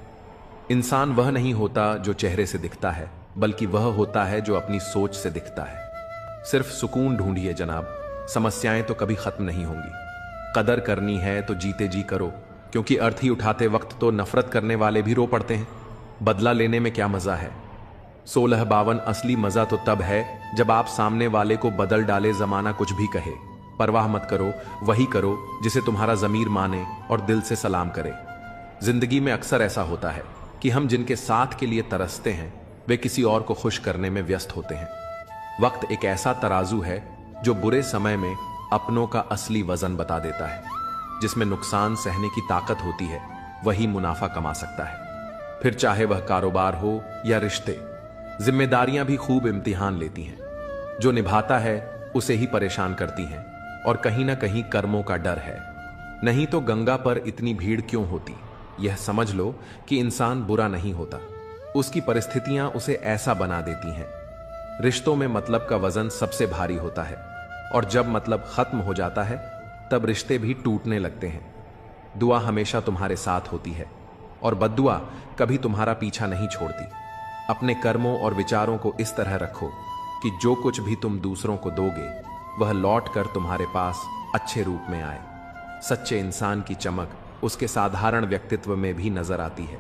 इंसान वह नहीं होता जो चेहरे से दिखता है, बल्कि वह होता है जो अपनी सोच से दिखता है। सिर्फ सुकून ढूंढिए जनाब, समस्याएं तो कभी खत्म नहीं होंगी। कदर करनी है तो जीते जी करो, क्योंकि अर्थी उठाते वक्त तो नफरत करने वाले भी रो पड़ते हैं। बदला लेने में क्या मजा है? 1652 असली मजा तो तब है जब आप सामने वाले को बदल डाले, जमाना कुछ भी कहे। परवाह मत करो, वही करो जिसे तुम्हारा जमीर माने और दिल से सलाम करे। जिंदगी में अक्सर ऐसा होता है कि हम जिनके साथ के लिए तरसते हैं वे किसी और को खुश करने में व्यस्त होते हैं। वक्त एक ऐसा तराजू है जो बुरे समय में अपनों का असली वजन बता देता है। जिसमें नुकसान सहने की ताकत होती है वही मुनाफा कमा सकता है, फिर चाहे वह कारोबार हो या रिश्ते। जिम्मेदारियां भी खूब इम्तिहान लेती हैं। जो निभाता है उसे ही परेशान करती हैं, और कहीं ना कहीं कर्मों का डर है। नहीं तो गंगा पर इतनी भीड़ क्यों होती? यह समझ लो कि इंसान बुरा नहीं होता, उसकी परिस्थितियां उसे ऐसा बना देती हैं। रिश्तों में मतलब का वजन सबसे भारी होता है, और जब मतलब खत्म हो जाता है तब रिश्ते भी टूटने लगते हैं। दुआ हमेशा तुम्हारे साथ होती है, और बद्दुआ कभी तुम्हारा पीछा नहीं छोड़ती। अपने कर्मों और विचारों को इस तरह रखो कि जो कुछ भी तुम दूसरों को दोगे वह लौट कर तुम्हारे पास अच्छे रूप में आए। सच्चे इंसान की चमक उसके साधारण व्यक्तित्व में भी नजर आती है।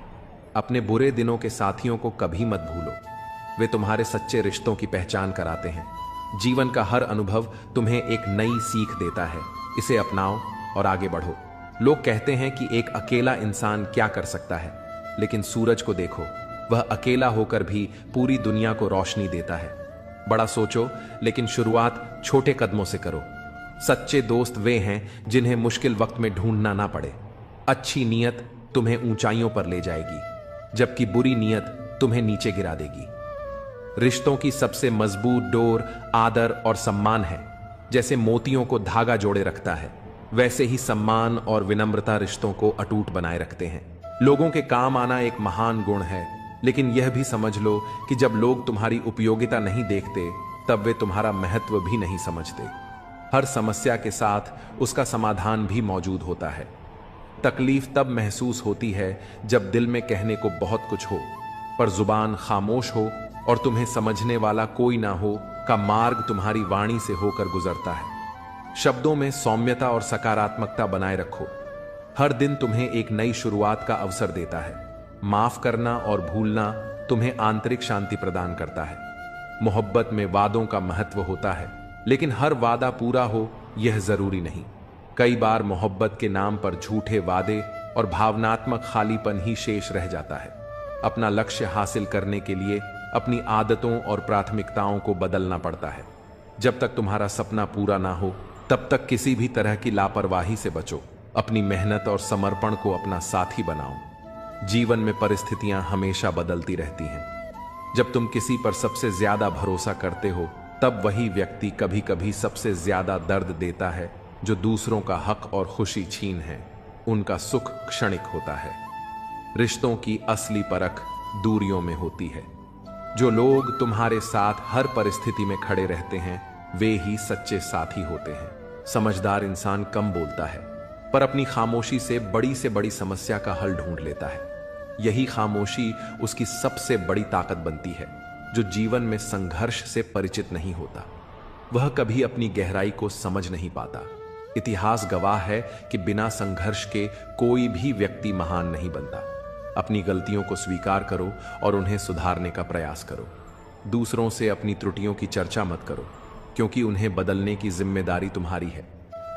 अपने बुरे दिनों के साथियों को कभी मत भूलो, वे तुम्हारे सच्चे रिश्तों की पहचान कराते हैं। जीवन का हर अनुभव तुम्हें एक नई सीख देता है, इसे अपनाओ और आगे बढ़ो। लोग कहते हैं कि एक अकेला इंसान क्या कर सकता है, लेकिन सूरज को देखो, वह अकेला होकर भी पूरी दुनिया को रोशनी देता है। बड़ा सोचो, लेकिन शुरुआत छोटे कदमों से करो। सच्चे दोस्त वे हैं जिन्हें मुश्किल वक्त में ढूंढना ना पड़े। अच्छी नीयत तुम्हें ऊंचाइयों पर ले जाएगी, जबकि बुरी नीयत तुम्हें नीचे गिरा देगी। रिश्तों की सबसे मजबूत डोर आदर और सम्मान है। जैसे मोतियों को धागा जोड़े रखता है, वैसे ही सम्मान और विनम्रता रिश्तों को अटूट बनाए रखते हैं। लोगों के काम आना एक महान गुण है, लेकिन यह भी समझ लो कि जब लोग तुम्हारी उपयोगिता नहीं देखते तब वे तुम्हारा महत्व भी नहीं समझते। हर समस्या के साथ उसका समाधान भी मौजूद होता है। तकलीफ तब महसूस होती है जब दिल में कहने को बहुत कुछ हो, पर जुबान खामोश हो और तुम्हें समझने वाला कोई ना हो का मार्ग तुम्हारी वाणी से होकर गुजरता है। शब्दों में सौम्यता और सकारात्मकता बनाए रखो। हर दिन तुम्हें एक नई शुरुआत का अवसर देता है। माफ करना और भूलना तुम्हें आंतरिक शांति प्रदान करता है। मोहब्बत में वादों का महत्व होता है, लेकिन हर वादा पूरा हो यह जरूरी नहीं। कई बार मोहब्बत के नाम पर झूठे वादे और भावनात्मक खालीपन ही शेष रह जाता है। अपना लक्ष्य हासिल करने के लिए अपनी आदतों और प्राथमिकताओं को बदलना पड़ता है। जब तक तुम्हारा सपना पूरा ना हो तब तक किसी भी तरह की लापरवाही से बचो। अपनी मेहनत और समर्पण को अपना साथी बनाओ। जीवन में परिस्थितियां हमेशा बदलती रहती हैं। जब तुम किसी पर सबसे ज्यादा भरोसा करते हो तब वही व्यक्ति कभी कभी सबसे ज्यादा दर्द देता है। जो दूसरों का हक और खुशी छीन है, उनका सुख क्षणिक होता है। रिश्तों की असली परख दूरियों में होती है। जो लोग तुम्हारे साथ हर परिस्थिति में खड़े रहते हैं वे ही सच्चे साथी होते हैं। समझदार इंसान कम बोलता है, पर अपनी खामोशी से बड़ी समस्या का हल ढूंढ लेता है। यही खामोशी उसकी सबसे बड़ी ताकत बनती है। जो जीवन में संघर्ष से परिचित नहीं होता वह कभी अपनी गहराई को समझ नहीं पाता। इतिहास गवाह है कि बिना संघर्ष के कोई भी व्यक्ति महान नहीं बनता। अपनी गलतियों को स्वीकार करो और उन्हें सुधारने का प्रयास करो। दूसरों से अपनी त्रुटियों की चर्चा मत करो, क्योंकि उन्हें बदलने की जिम्मेदारी तुम्हारी है,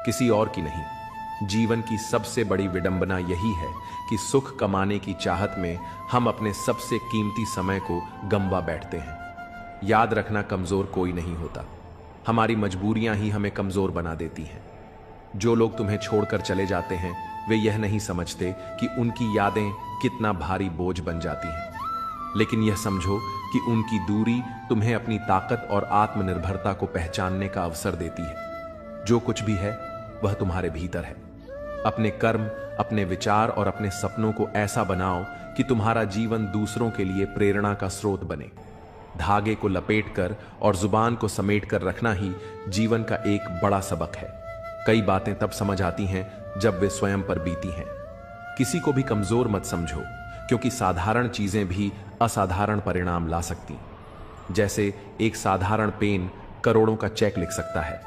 किसी और की नहीं। जीवन की सबसे बड़ी विडंबना यही है कि सुख कमाने की चाहत में हम अपने सबसे कीमती समय को गंवा बैठते हैं। याद रखना, कमजोर कोई नहीं होता, हमारी मजबूरियां ही हमें कमजोर बना देती हैं। जो लोग तुम्हें छोड़कर चले जाते हैं वे यह नहीं समझते कि उनकी यादें कितना भारी बोझ बन जाती हैं, लेकिन यह समझो कि उनकी दूरी तुम्हें अपनी ताकत और आत्मनिर्भरता को पहचानने का अवसर देती है। जो कुछ भी है वह तुम्हारे भीतर है। अपने कर्म, अपने विचार और अपने सपनों को ऐसा बनाओ कि तुम्हारा जीवन दूसरों के लिए प्रेरणा का स्रोत बने। धागे को लपेटकर और जुबान को समेटकर रखना ही जीवन का एक बड़ा सबक है। कई बातें तब समझ आती हैं जब वे स्वयं पर बीती हैं। किसी को भी कमजोर मत समझो, क्योंकि साधारण चीजें भी असाधारण परिणाम ला सकती। जैसे एक साधारण पेन करोड़ों का चेक लिख सकता है,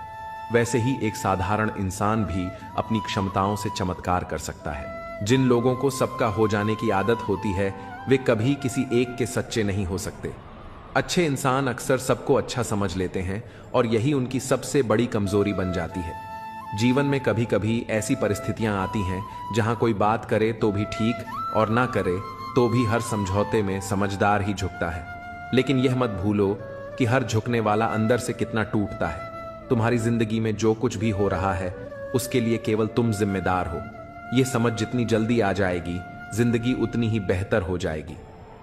वैसे ही एक साधारण इंसान भी अपनी क्षमताओं से चमत्कार कर सकता है। जिन लोगों को सबका हो जाने की आदत होती है वे कभी किसी एक के सच्चे नहीं हो सकते। अच्छे इंसान अक्सर सबको अच्छा समझ लेते हैं और यही उनकी सबसे बड़ी कमजोरी बन जाती है। जीवन में कभी कभी ऐसी परिस्थितियां आती हैं जहां कोई बात करे तो भी ठीक और ना करे तो भी हर समझौते में समझदार ही झुकता है। लेकिन यह मत भूलो कि हर झुकने वाला अंदर से कितना टूटता है। तुम्हारी जिंदगी में जो कुछ भी हो रहा है उसके लिए केवल तुम जिम्मेदार हो। यह समझ जितनी जल्दी आ जाएगी जिंदगी उतनी ही बेहतर हो जाएगी।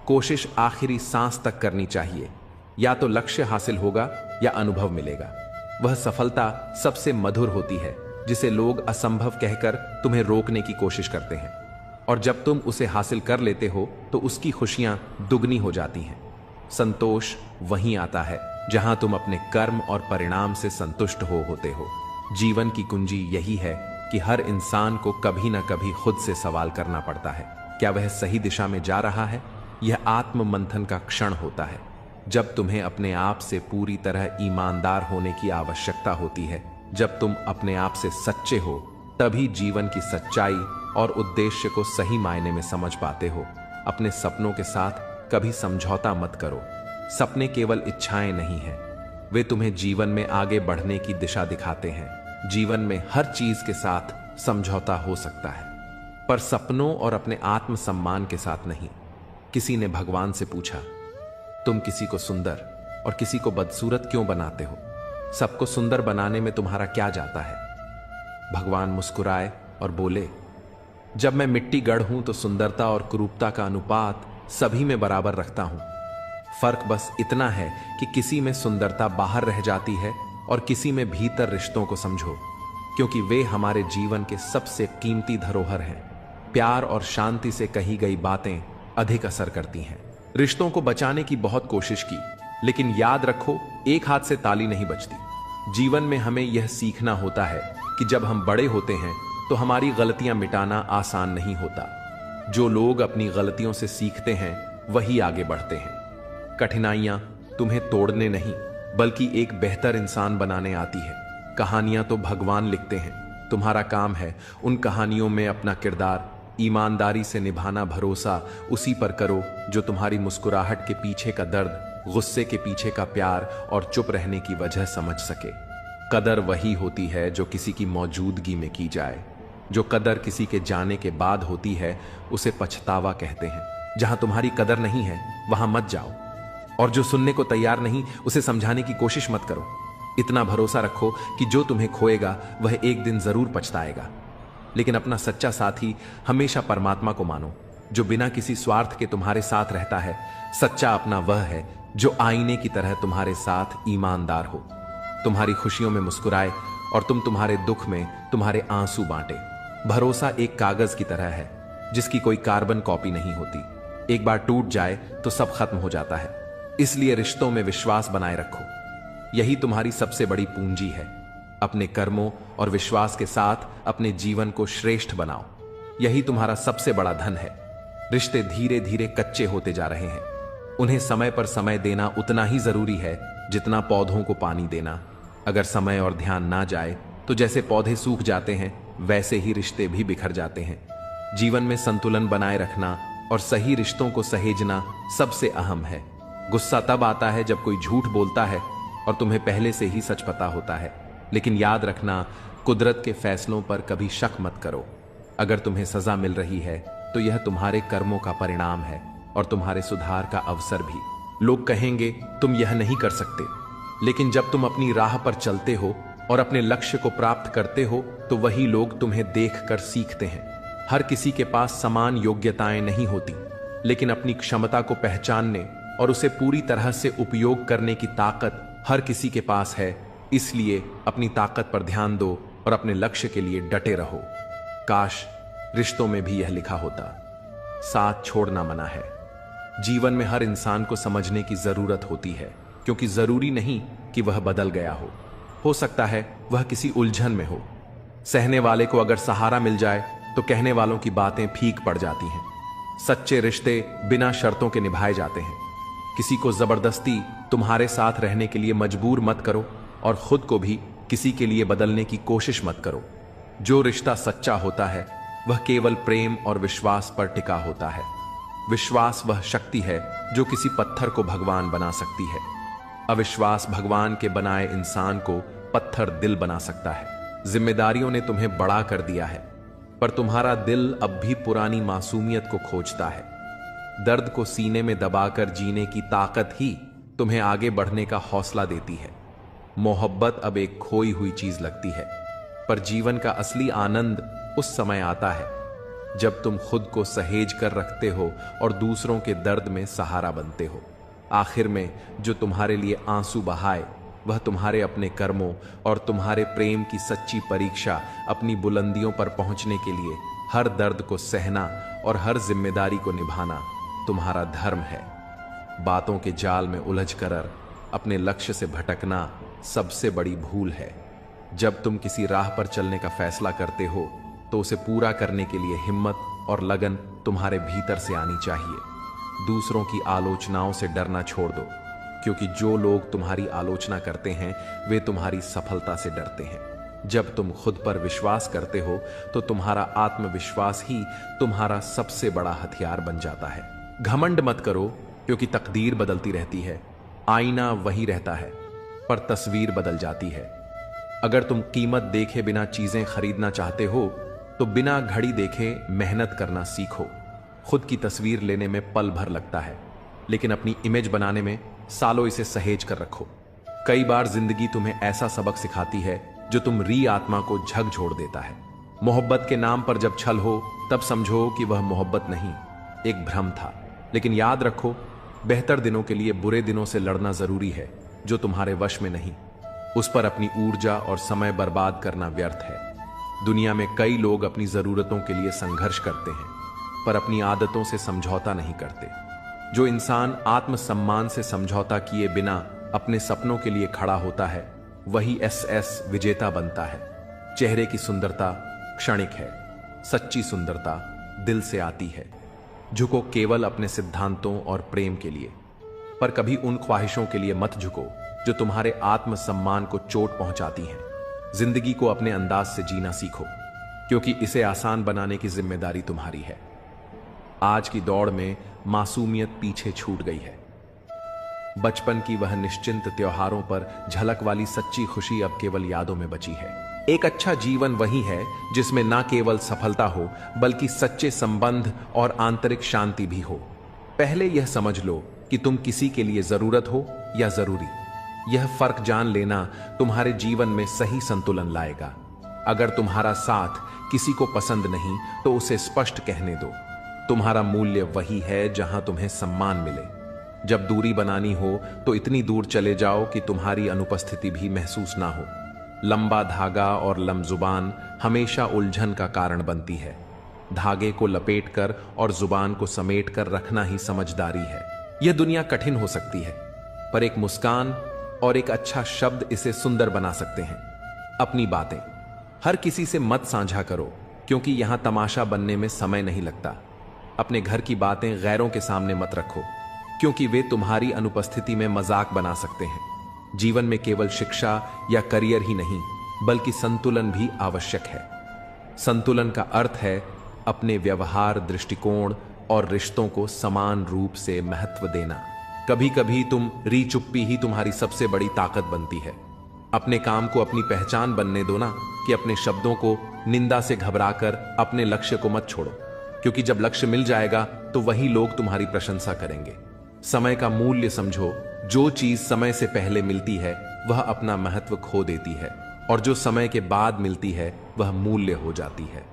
कोशिश आखिरी सांस तक करनी चाहिए। या तो लक्ष्य हासिल होगा या अनुभव मिलेगा। वह सफलता सबसे मधुर होती है जिसे लोग असंभव कहकर तुम्हें रोकने की कोशिश करते हैं, और जब तुम उसे हासिल कर लेते हो तो उसकी खुशियां दुगनी हो जाती हैं। संतोष वहीं आता है जहां तुम अपने कर्म और परिणाम से संतुष्ट होते हो। जीवन की कुंजी यही है कि हर इंसान को कभी ना कभी खुद से सवाल करना पड़ता है, क्या वह सही दिशा में जा रहा है। यह आत्म मंथन का क्षण होता है जब तुम्हें अपने आप से पूरी तरह ईमानदार होने की आवश्यकता होती है। जब तुम अपने आप से सच्चे हो तभी जीवन की सच्चाई और उद्देश्य को सही मायने में समझ पाते हो। अपने सपनों के साथ कभी समझौता मत करो। सपने केवल इच्छाएं नहीं हैं, वे तुम्हें जीवन में आगे बढ़ने की दिशा दिखाते हैं। जीवन में हर चीज के साथ समझौता हो सकता है, पर सपनों और अपने आत्मसम्मान के साथ नहीं। किसी ने भगवान से पूछा, तुम किसी को सुंदर और किसी को बदसूरत क्यों बनाते हो? सबको सुंदर बनाने में तुम्हारा क्या जाता है? भगवान मुस्कुराए और बोले, जब मैं मिट्टी गढ़ हूं तो सुंदरता और कुरूपता का अनुपात सभी में बराबर रखता हूं। फर्क बस इतना है कि किसी में सुंदरता बाहर रह जाती है और किसी में भीतर रिश्तों को समझो, क्योंकि वे हमारे जीवन के सबसे कीमती धरोहर हैं। प्यार और शांति से कही गई बातें अधिक असर करती हैं। रिश्तों को बचाने की बहुत कोशिश की, लेकिन याद रखो एक हाथ से ताली नहीं बजती। जीवन में हमें यह सीखना होता है कि जब हम बड़े होते हैं तो हमारी गलतियां मिटाना आसान नहीं होता। जो लोग अपनी गलतियों से सीखते हैं वही आगे बढ़ते हैं। कठिनाइयां तुम्हें तोड़ने नहीं बल्कि एक बेहतर इंसान बनाने आती है। कहानियां तो भगवान लिखते हैं, तुम्हारा काम है उन कहानियों में अपना किरदार ईमानदारी से निभाना। भरोसा उसी पर करो जो तुम्हारी मुस्कुराहट के पीछे का दर्द, गुस्से के पीछे का प्यार और चुप रहने की वजह समझ सके। कदर वही होती है जो किसी की मौजूदगी में की जाए। जो कदर किसी के जाने के बाद होती है उसे पछतावा कहते हैं। जहां तुम्हारी कदर नहीं है वहां मत जाओ, और जो सुनने को तैयार नहीं उसे समझाने की कोशिश मत करो। इतना भरोसा रखो कि जो तुम्हें खोएगा वह एक दिन जरूर पछताएगा। लेकिन अपना सच्चा साथी हमेशा परमात्मा को मानो, जो बिना किसी स्वार्थ के तुम्हारे साथ रहता है। सच्चा अपना वह है जो आईने की तरह तुम्हारे साथ ईमानदार हो, तुम्हारी खुशियों में मुस्कुराए और तुम तुम्हारे दुख में तुम्हारे आंसू बांटे। भरोसा एक कागज की तरह है जिसकी कोई कार्बन कॉपी नहीं होती। एक बार टूट जाए तो सब खत्म हो जाता है। इसलिए रिश्तों में विश्वास बनाए रखो, यही तुम्हारी सबसे बड़ी पूंजी है। अपने कर्मों और विश्वास के साथ अपने जीवन को श्रेष्ठ बनाओ, यही तुम्हारा सबसे बड़ा धन है। रिश्ते धीरे धीरे कच्चे होते जा रहे हैं, उन्हें समय पर समय देना उतना ही जरूरी है जितना पौधों को पानी देना। अगर समय और ध्यान ना जाए तो जैसे पौधे सूख जाते हैं वैसे ही रिश्ते भी बिखर जाते हैं। जीवन में संतुलन बनाए रखना और सही रिश्तों को सहेजना सबसे अहम है। गुस्सा तब आता है जब कोई झूठ बोलता है और तुम्हें पहले से ही सच पता होता है। लेकिन याद रखना, कुदरत के फैसलों पर कभी शक मत करो। अगर तुम्हें सजा मिल रही है तो यह तुम्हारे कर्मों का परिणाम है और तुम्हारे सुधार का अवसर भी। लोग कहेंगे तुम यह नहीं कर सकते, लेकिन जब तुम अपनी राह पर चलते हो और अपने लक्ष्य को प्राप्त करते हो तो वही लोग तुम्हें देखकर सीखते हैं। हर किसी के पास समान योग्यताएं नहीं होती, लेकिन अपनी क्षमता को पहचानने और उसे पूरी तरह से उपयोग करने की ताकत हर किसी के पास है। इसलिए अपनी ताकत पर ध्यान दो और अपने लक्ष्य के लिए डटे रहो। काश रिश्तों में भी यह लिखा होता, साथ छोड़ना मना है। जीवन में हर इंसान को समझने की जरूरत होती है, क्योंकि जरूरी नहीं कि वह बदल गया हो सकता है वह किसी उलझन में हो। सहने वाले को अगर सहारा मिल जाए तो कहने वालों की बातें फीक पड़ जाती हैं। सच्चे रिश्ते बिना शर्तों के निभाए जाते हैं। किसी को जबरदस्ती तुम्हारे साथ रहने के लिए मजबूर मत करो और खुद को भी किसी के लिए बदलने की कोशिश मत करो। जो रिश्ता सच्चा होता है वह केवल प्रेम और विश्वास पर टिका होता है। विश्वास वह शक्ति है जो किसी पत्थर को भगवान बना सकती है। अविश्वास भगवान के बनाए इंसान को पत्थर दिल बना सकता है। जिम्मेदारियों ने तुम्हें बड़ा कर दिया है, पर तुम्हारा दिल अब भी पुरानी मासूमियत को खोजता है। दर्द को सीने में दबाकर जीने की ताकत ही तुम्हें आगे बढ़ने का हौसला देती है। मोहब्बत अब एक खोई हुई चीज लगती है, पर जीवन का असली आनंद उस समय आता है जब तुम खुद को सहेज कर रखते हो और दूसरों के दर्द में सहारा बनते हो। आखिर में जो तुम्हारे लिए आंसू बहाए वह तुम्हारे अपने कर्मों और तुम्हारे प्रेम की सच्ची परीक्षा। अपनी बुलंदियों पर पहुंचने के लिए हर दर्द को सहना और हर जिम्मेदारी को निभाना तुम्हारा धर्म है। बातों के जाल में उलझ कर अपने लक्ष्य से भटकना सबसे बड़ी भूल है। जब तुम किसी राह पर चलने का फैसला करते हो तो उसे पूरा करने के लिए हिम्मत और लगन तुम्हारे भीतर से आनी चाहिए। दूसरों की आलोचनाओं से डरना छोड़ दो, क्योंकि जो लोग तुम्हारी आलोचना करते हैं वे तुम्हारी सफलता से डरते हैं। जब तुम खुद पर विश्वास करते हो तो तुम्हारा आत्मविश्वास ही तुम्हारा सबसे बड़ा हथियार बन जाता है। घमंड मत करो, क्योंकि तकदीर बदलती रहती है। आईना वही रहता है, पर तस्वीर बदल जाती है। अगर तुम कीमत देखे बिना चीजें खरीदना चाहते हो तो बिना घड़ी देखे मेहनत करना सीखो। खुद की तस्वीर लेने में पल भर लगता है, लेकिन अपनी इमेज बनाने में सालों इसे सहेज कर रखो। कई बार जिंदगी तुम्हें ऐसा सबक सिखाती है जो तुम री आत्मा को झकझोर देता है। मोहब्बत के नाम पर जब छल हो तब समझो कि वह मोहब्बत नहीं, एक भ्रम था। लेकिन याद रखो, बेहतर दिनों के लिए बुरे दिनों से लड़ना जरूरी है जो तुम्हारे वश में नहीं। उस पर अपनी ऊर्जा और समय बर्बाद करना व्यर्थ है। दुनिया में कई लोग अपनी जरूरतों के लिए संघर्ष करते हैं, पर अपनी आदतों से समझौता नहीं करते। जो इंसान आत्मसम्मान से समझौता किए बिना अपने सपनों के लिए खड़ा होता है वही एसएस विजेता बनता है। चेहरे की सुंदरता क्षणिक है, सच्ची सुंदरता दिल से आती है। झुको केवल अपने सिद्धांतों और प्रेम के लिए, पर कभी उन ख्वाहिशों के लिए मत झुको जो तुम्हारे आत्मसम्मान को चोट पहुंचाती हैं। जिंदगी को अपने अंदाज से जीना सीखो, क्योंकि इसे आसान बनाने की जिम्मेदारी तुम्हारी है। आज की दौड़ में मासूमियत पीछे छूट गई है। बचपन की वह निश्चिंत त्योहारों पर झलक वाली सच्ची खुशी अब केवल यादों में बची है। एक अच्छा जीवन वही है जिसमें ना केवल सफलता हो बल्कि सच्चे संबंध और आंतरिक शांति भी हो। पहले यह समझ लो कि तुम किसी के लिए जरूरत हो या जरूरी। यह फर्क जान लेना तुम्हारे जीवन में सही संतुलन लाएगा। अगर तुम्हारा साथ किसी को पसंद नहीं तो उसे स्पष्ट कहने दो। तुम्हारा मूल्य वही है जहां तुम्हें सम्मान मिले। जब दूरी बनानी हो तो इतनी दूर चले जाओ कि तुम्हारी अनुपस्थिति भी महसूस ना हो। लंबा धागा और लमजुबान हमेशा उलझन का कारण बनती है। धागे को लपेटकर और जुबान को समेटकर रखना ही समझदारी है। यह दुनिया कठिन हो सकती है, पर एक मुस्कान और एक अच्छा शब्द इसे सुंदर बना सकते हैं। अपनी बातें हर किसी से मत साझा करो, क्योंकि यहां तमाशा बनने में समय नहीं लगता। अपने घर की बातें गैरों के सामने मत रखो, क्योंकि वे तुम्हारी अनुपस्थिति में मजाक बना सकते हैं। जीवन में केवल शिक्षा या करियर ही नहीं, बल्कि संतुलन भी आवश्यक है। संतुलन का अर्थ है अपने व्यवहार, दृष्टिकोण और रिश्तों को समान रूप से महत्व देना। कभी कभी तुम री चुप्पी ही तुम्हारी सबसे बड़ी ताकत बनती है। अपने काम को अपनी पहचान बनने दो ना, कि अपने शब्दों को निंदा से घबराकर अपने लक्ष्य को मत छोड़ो, क्योंकि जब लक्ष्य मिल जाएगा तो वही लोग तुम्हारी प्रशंसा करेंगे। समय का मूल्य समझो। जो चीज समय से पहले मिलती है वह अपना महत्व खो देती है, और जो समय के बाद मिलती है वह मूल्य हो जाती है।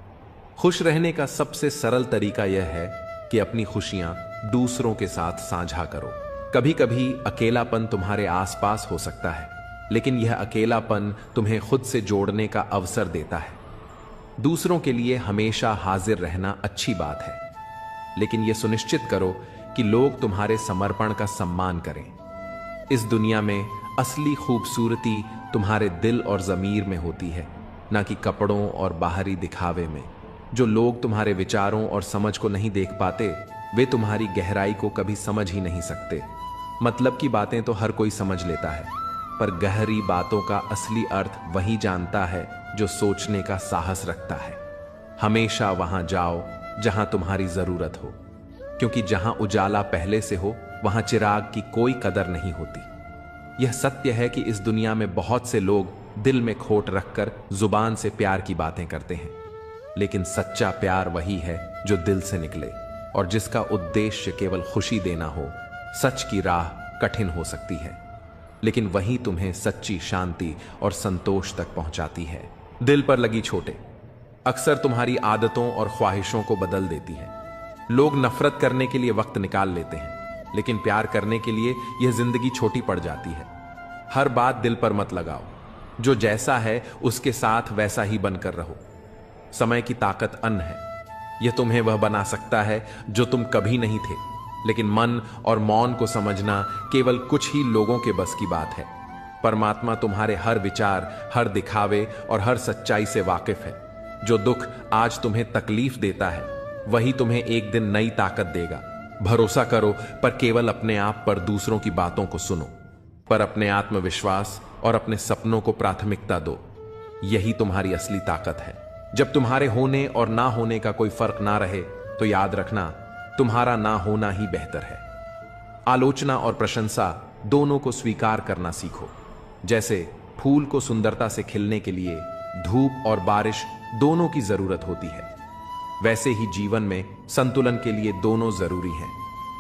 खुश रहने का सबसे सरल तरीका यह है कि अपनी खुशियां दूसरों के साथ साझा करो। कभी कभी अकेलापन तुम्हारे आसपास हो सकता है, लेकिन यह अकेलापन तुम्हें खुद से जोड़ने का अवसर देता है। दूसरों के लिए हमेशा हाजिर रहना अच्छी बात है, लेकिन यह सुनिश्चित करो कि लोग तुम्हारे समर्पण का सम्मान करें। इस दुनिया में असली खूबसूरती तुम्हारे दिल और ज़मीर में होती है, ना कि कपड़ों और बाहरी दिखावे में। जो लोग तुम्हारे विचारों और समझ को नहीं देख पाते, वे तुम्हारी गहराई को कभी समझ ही नहीं सकते। मतलब की बातें तो हर कोई समझ लेता है, पर गहरी बातों का असली अर्थ वही जानता है जो सोचने का साहस रखता है। हमेशा वहां जाओ जहां तुम्हारी जरूरत हो, क्योंकि जहां उजाला पहले से हो वहां चिराग की कोई कदर नहीं होती। यह सत्य है कि इस दुनिया में बहुत से लोग दिल में खोट रखकर जुबान से प्यार की बातें करते हैं, लेकिन सच्चा प्यार वही है जो दिल से निकले, और जिसका उद्देश्य केवल खुशी देना हो। सच की राह कठिन हो सकती है, लेकिन वही तुम्हें सच्ची शांति और संतोष तक पहुंचाती है। दिल पर लगी चोटें अक्सर तुम्हारी आदतों और ख्वाहिशों को बदल देती है। लोग नफरत करने के लिए वक्त निकाल लेते हैं, लेकिन प्यार करने के लिए यह जिंदगी छोटी पड़ जाती है। हर बात दिल पर मत लगाओ। जो जैसा है उसके साथ वैसा ही बनकर रहो। समय की ताकत अन्न है। यह तुम्हें वह बना सकता है जो तुम कभी नहीं थे, लेकिन मन और मौन को समझना केवल कुछ ही लोगों के बस की बात है। परमात्मा तुम्हारे हर विचार, हर दिखावे और हर सच्चाई से वाकिफ है। जो दुख आज तुम्हें तकलीफ देता है, वही तुम्हें एक दिन नई ताकत देगा। भरोसा करो, पर केवल अपने आप पर। दूसरों की बातों को सुनो, पर अपने आत्मविश्वास और अपने सपनों को प्राथमिकता दो। यही तुम्हारी असली ताकत है। जब तुम्हारे होने और ना होने का कोई फर्क ना रहे, तो याद रखना, तुम्हारा ना होना ही बेहतर है। आलोचना और प्रशंसा दोनों को स्वीकार करना सीखो। जैसे फूल को सुंदरता से खिलने के लिए धूप और बारिश दोनों की जरूरत होती है, वैसे ही जीवन में संतुलन के लिए दोनों जरूरी हैं।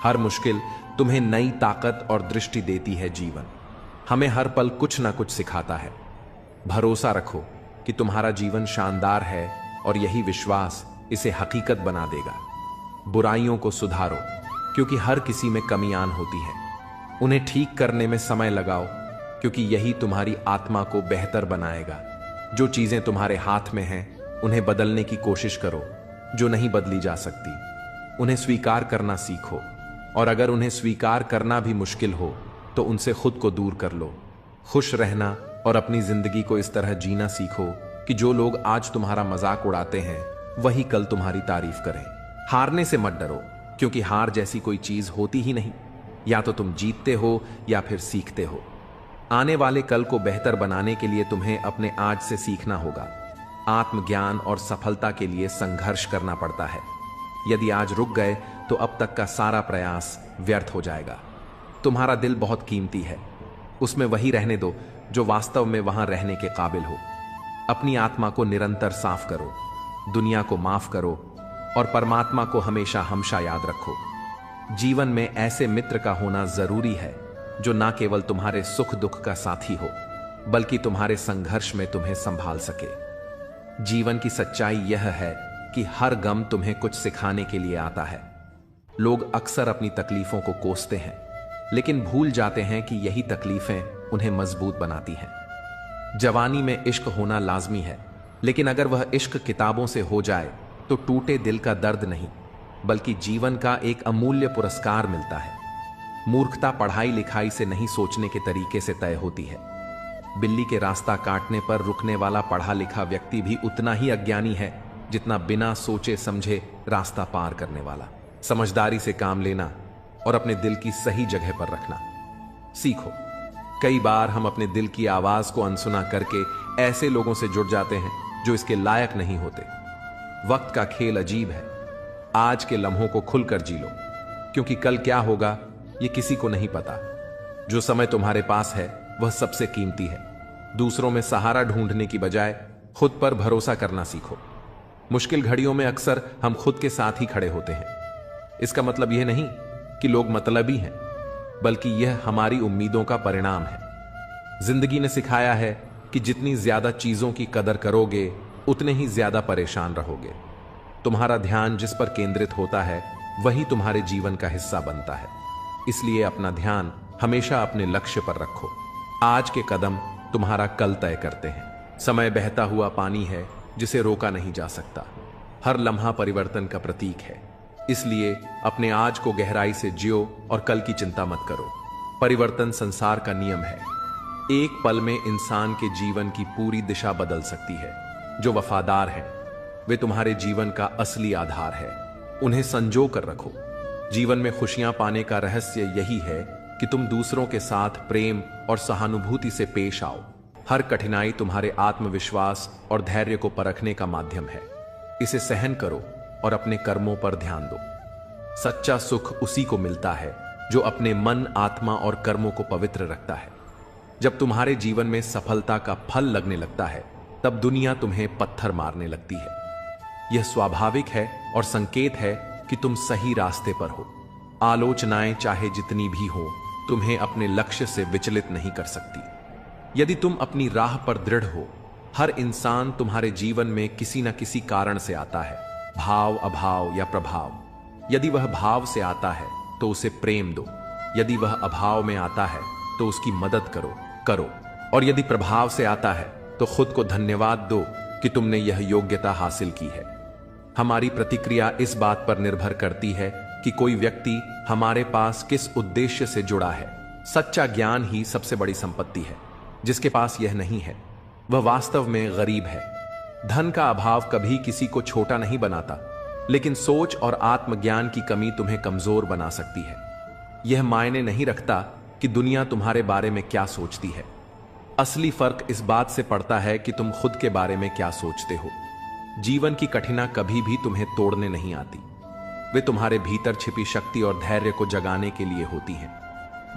हर मुश्किल तुम्हें नई ताकत और दृष्टि देती है। जीवन हमें हर पल कुछ ना कुछ सिखाता है। भरोसा रखो कि तुम्हारा जीवन शानदार है, और यही विश्वास इसे हकीकत बना देगा। बुराइयों को सुधारो, क्योंकि हर किसी में कमियां होती हैं। उन्हें ठीक करने में समय लगाओ, क्योंकि यही तुम्हारी आत्मा को बेहतर बनाएगा। जो चीजें तुम्हारे हाथ में हैं, उन्हें बदलने की कोशिश करो। जो नहीं बदली जा सकती, उन्हें स्वीकार करना सीखो, और अगर उन्हें स्वीकार करना भी मुश्किल हो तो उनसे खुद को दूर कर लो। खुश रहना और अपनी जिंदगी को इस तरह जीना सीखो कि जो लोग आज तुम्हारा मजाक उड़ाते हैं, वही कल तुम्हारी तारीफ करें। हारने से मत डरो, क्योंकि हार जैसी कोई चीज होती ही नहीं। या तो तुम जीतते हो या फिर सीखते हो। आने वाले कल को बेहतर बनाने के लिए तुम्हें अपने आज से सीखना होगा। आत्मज्ञान और सफलता के लिए संघर्ष करना पड़ता है। यदि आज रुक गए तो अब तक का सारा प्रयास व्यर्थ हो जाएगा। तुम्हारा दिल बहुत कीमती है, उसमें वही रहने दो जो वास्तव में वहां रहने के काबिल हो। अपनी आत्मा को निरंतर साफ करो, दुनिया को माफ करो, और परमात्मा को हमेशा हमेशा याद रखो। जीवन में ऐसे मित्र का होना जरूरी है जो ना केवल तुम्हारे सुख दुख का साथी हो, बल्कि तुम्हारे संघर्ष में तुम्हें संभाल सके। जीवन की सच्चाई यह है कि हर गम तुम्हें कुछ सिखाने के लिए आता है। लोग अक्सर अपनी तकलीफों को कोसते हैं, लेकिन भूल जाते हैं कि यही तकलीफें उन्हें मजबूत बनाती हैं। जवानी में इश्क होना लाजमी है, लेकिन अगर वह इश्क किताबों से हो जाए तो टूटे दिल का दर्द नहीं, बल्कि जीवन का एक अमूल्य पुरस्कार मिलता है। मूर्खता पढ़ाई लिखाई से नहीं, सोचने के तरीके से तय होती है। बिल्ली के रास्ता काटने पर रुकने वाला पढ़ा लिखा व्यक्ति भी उतना ही अज्ञानी है जितना बिना सोचे समझे रास्ता पार करने वाला। समझदारी से काम लेना और अपने दिल की सही जगह पर रखना सीखो। कई बार हम अपने दिल की आवाज को अनसुना करके ऐसे लोगों से जुड़ जाते हैं जो इसके लायक नहीं होते। वक्त का खेल अजीब है। आज के लम्हों को खुलकर जी लो, क्योंकि कल क्या होगा ये किसी को नहीं पता। जो समय तुम्हारे पास है वह सबसे कीमती है। दूसरों में सहारा ढूंढने की बजाय खुद पर भरोसा करना सीखो। मुश्किल घड़ियों में अक्सर हम खुद के साथ ही खड़े होते हैं। इसका मतलब यह नहीं कि लोग मतलबी हैं, बल्कि यह हमारी उम्मीदों का परिणाम है। जिंदगी ने सिखाया है कि जितनी ज्यादा चीजों की कदर करोगे, उतने ही ज्यादा परेशान रहोगे। तुम्हारा ध्यान जिस पर केंद्रित होता है, वही तुम्हारे जीवन का हिस्सा बनता है। इसलिए अपना ध्यान हमेशा अपने लक्ष्य पर रखो। आज के कदम तुम्हारा कल तय करते हैं। समय बहता हुआ पानी है जिसे रोका नहीं जा सकता। हर लम्हा परिवर्तन का प्रतीक है। इसलिए अपने आज को गहराई से जियो और कल की चिंता मत करो। परिवर्तन संसार का नियम है। एक पल में इंसान के जीवन की पूरी दिशा बदल सकती है। जो वफादार हैं, वे तुम्हारे जीवन का असली आधार है। उन्हें संजो कर रखो। जीवन में खुशियां पाने का रहस्य यही है कि तुम दूसरों के साथ प्रेम और सहानुभूति से पेश आओ। हर कठिनाई तुम्हारे आत्मविश्वास और धैर्य को परखने का माध्यम है। इसे सहन करो और अपने कर्मों पर ध्यान दो। सच्चा सुख उसी को मिलता है जो अपने मन, आत्मा और कर्मों को पवित्र रखता है। जब तुम्हारे जीवन में सफलता का फल लगने लगता है, तब दुनिया तुम्हें पत्थर मारने लगती है। यह स्वाभाविक है और संकेत है कि तुम सही रास्ते पर हो। आलोचनाएं चाहे जितनी भी हो, तुम्हें अपने लक्ष्य से विचलित नहीं कर सकती। यदि तुम अपनी राह पर दृढ़ हो, हर इंसान तुम्हारे जीवन में किसी न किसी कारण से आता है, भाव, अभाव या प्रभाव। यदि वह भाव से आता है तो उसे प्रेम दो। यदि वह अभाव में आता है तो उसकी मदद करो। और यदि प्रभाव से आता है तो खुद को धन्यवाद दो कि तुमने यह योग्यता हासिल की है। हमारी प्रतिक्रिया इस बात पर निर्भर करती है कि कोई व्यक्ति हमारे पास किस उद्देश्य से जुड़ा है। सच्चा ज्ञान ही सबसे बड़ी संपत्ति है। जिसके पास यह नहीं है, वह वास्तव में गरीब है। धन का अभाव कभी किसी को छोटा नहीं बनाता, लेकिन सोच और आत्मज्ञान की कमी तुम्हें कमजोर बना सकती है। यह मायने नहीं रखता कि दुनिया तुम्हारे बारे में क्या सोचती है। असली फर्क इस बात से पड़ता है कि तुम खुद के बारे में क्या सोचते हो। जीवन की कठिना कभी भी तुम्हें तोड़ने नहीं आती। वे तुम्हारे भीतर छिपी शक्ति और धैर्य को जगाने के लिए होती हैं।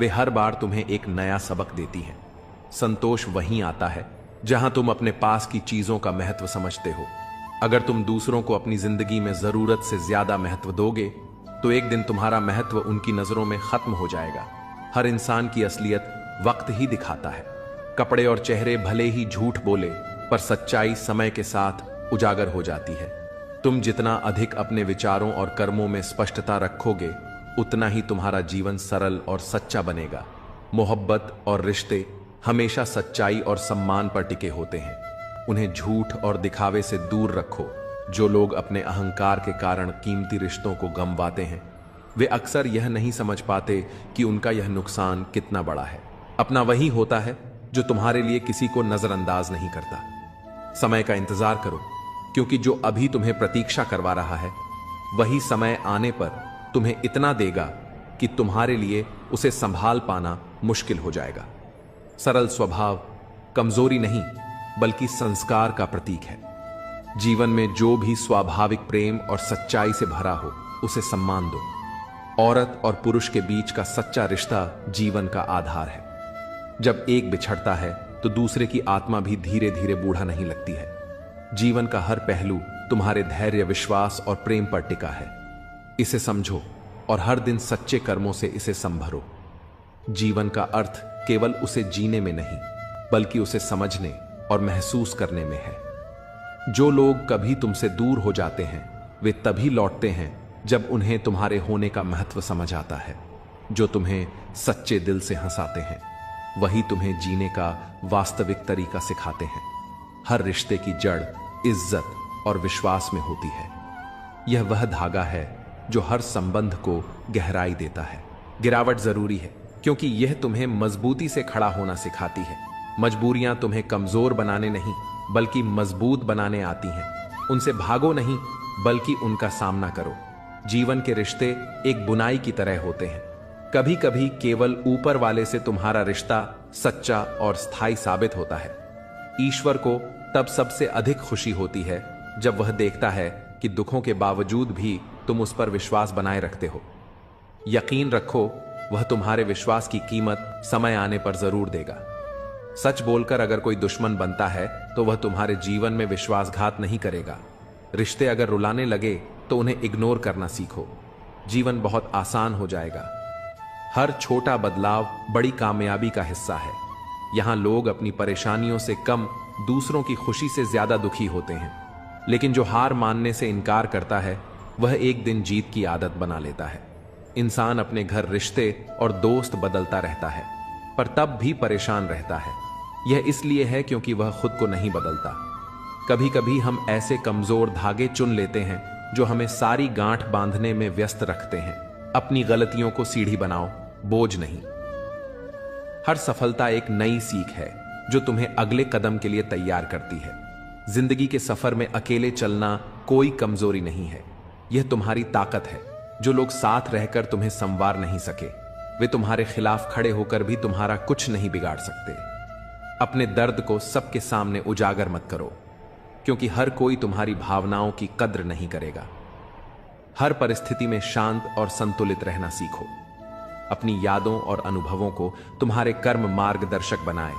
वे हर बार तुम्हें एक नया सबक देती हैं। संतोष वहीं आता है जहां तुम अपने पास की चीजों का महत्व समझते हो। अगर तुम दूसरों को अपनी जिंदगी में जरूरत से ज्यादा महत्व दोगे, तो एक दिन तुम्हारा महत्व उनकी नजरों में खत्म हो जाएगा। हर इंसान की असलियत वक्त ही दिखाता है। कपड़े और चेहरे भले ही झूठ बोले, पर सच्चाई समय के साथ उजागर हो जाती है। तुम जितना अधिक अपने विचारों और कर्मों में स्पष्टता रखोगे, उतना ही तुम्हारा जीवन सरल और सच्चा बनेगा। मोहब्बत और रिश्ते हमेशा सच्चाई और सम्मान पर टिके होते हैं। उन्हें झूठ और दिखावे से दूर रखो। जो लोग अपने अहंकार के कारण कीमती रिश्तों को गंवाते हैं, वे अक्सर यह नहीं समझ पाते कि उनका यह नुकसान कितना बड़ा है। अपना वही होता है जो तुम्हारे लिए किसी को नजरअंदाज नहीं करता। समय का इंतजार करो, क्योंकि जो अभी तुम्हें प्रतीक्षा करवा रहा है, वही समय आने पर तुम्हें इतना देगा कि तुम्हारे लिए उसे संभाल पाना मुश्किल हो जाएगा। सरल स्वभाव कमजोरी नहीं, बल्कि संस्कार का प्रतीक है। जीवन में जो भी स्वाभाविक प्रेम और सच्चाई से भरा हो, उसे सम्मान दो। औरत और पुरुष के बीच का सच्चा रिश्ता जीवन का आधार है। जब एक बिछड़ता है तो दूसरे की आत्मा भी धीरे धीरे बूढ़ा नहीं लगती है। जीवन का हर पहलू तुम्हारे धैर्य, विश्वास और प्रेम पर टिका है। इसे समझो और हर दिन सच्चे कर्मों से इसे संभरो। जीवन का अर्थ केवल उसे जीने में नहीं, बल्कि उसे समझने और महसूस करने में है। जो लोग कभी तुमसे दूर हो जाते हैं, वे तभी लौटते हैं जब उन्हें तुम्हारे होने का महत्व समझ आता है। जो तुम्हें सच्चे दिल से हंसाते हैं, वही तुम्हें जीने का वास्तविक तरीका सिखाते हैं। हर रिश्ते की जड़ इज्जत और विश्वास में होती है। यह वह धागा है जो हर संबंध को गहराई देता है। गिरावट जरूरी है, क्योंकि यह तुम्हें मजबूती से खड़ा होना सिखाती है। मजबूरियां तुम्हें कमजोर बनाने नहीं, बल्कि मजबूत बनाने आती हैं। उनसे भागो नहीं, बल्कि उनका सामना करो। जीवन के रिश्ते एक बुनाई की तरह होते हैं। कभी कभी केवल ऊपर वाले से तुम्हारा रिश्ता सच्चा और स्थायी साबित होता है। ईश्वर को तब सबसे अधिक खुशी होती है जब वह देखता है कि दुखों के बावजूद भी तुम उस पर विश्वास बनाए रखते हो। यकीन रखो, वह तुम्हारे विश्वास की कीमत समय आने पर जरूर देगा। सच बोलकर अगर कोई दुश्मन बनता है तो वह तुम्हारे जीवन में विश्वासघात नहीं करेगा। रिश्ते अगर रुलाने लगे तो उन्हें इग्नोर करना सीखो। जीवन बहुत आसान हो जाएगा। हर छोटा बदलाव बड़ी कामयाबी का हिस्सा है। यहां लोग अपनी परेशानियों से कम दूसरों की खुशी से ज्यादा दुखी होते हैं, लेकिन जो हार मानने से इनकार करता है वह एक दिन जीत की आदत बना लेता है। इंसान अपने घर, रिश्ते और दोस्त बदलता रहता है, पर तब भी परेशान रहता है। यह इसलिए है क्योंकि वह खुद को नहीं बदलता। कभी कभी हम ऐसे कमजोर धागे चुन लेते हैं जो हमें सारी गांठ बांधने में व्यस्त रखते हैं। अपनी गलतियों को सीढ़ी बनाओ, बोझ नहीं। हर सफलता एक नई सीख है जो तुम्हें अगले कदम के लिए तैयार करती है। जिंदगी के सफर में अकेले चलना कोई कमजोरी नहीं है, यह तुम्हारी ताकत है। जो लोग साथ रहकर तुम्हें संवार नहीं सके, वे तुम्हारे खिलाफ खड़े होकर भी तुम्हारा कुछ नहीं बिगाड़ सकते। अपने दर्द को सबके सामने उजागर मत करो, क्योंकि हर कोई तुम्हारी भावनाओं की कद्र नहीं करेगा। हर परिस्थिति में शांत और संतुलित रहना सीखो। अपनी यादों और अनुभवों को तुम्हारे कर्म मार्गदर्शक बनाएं,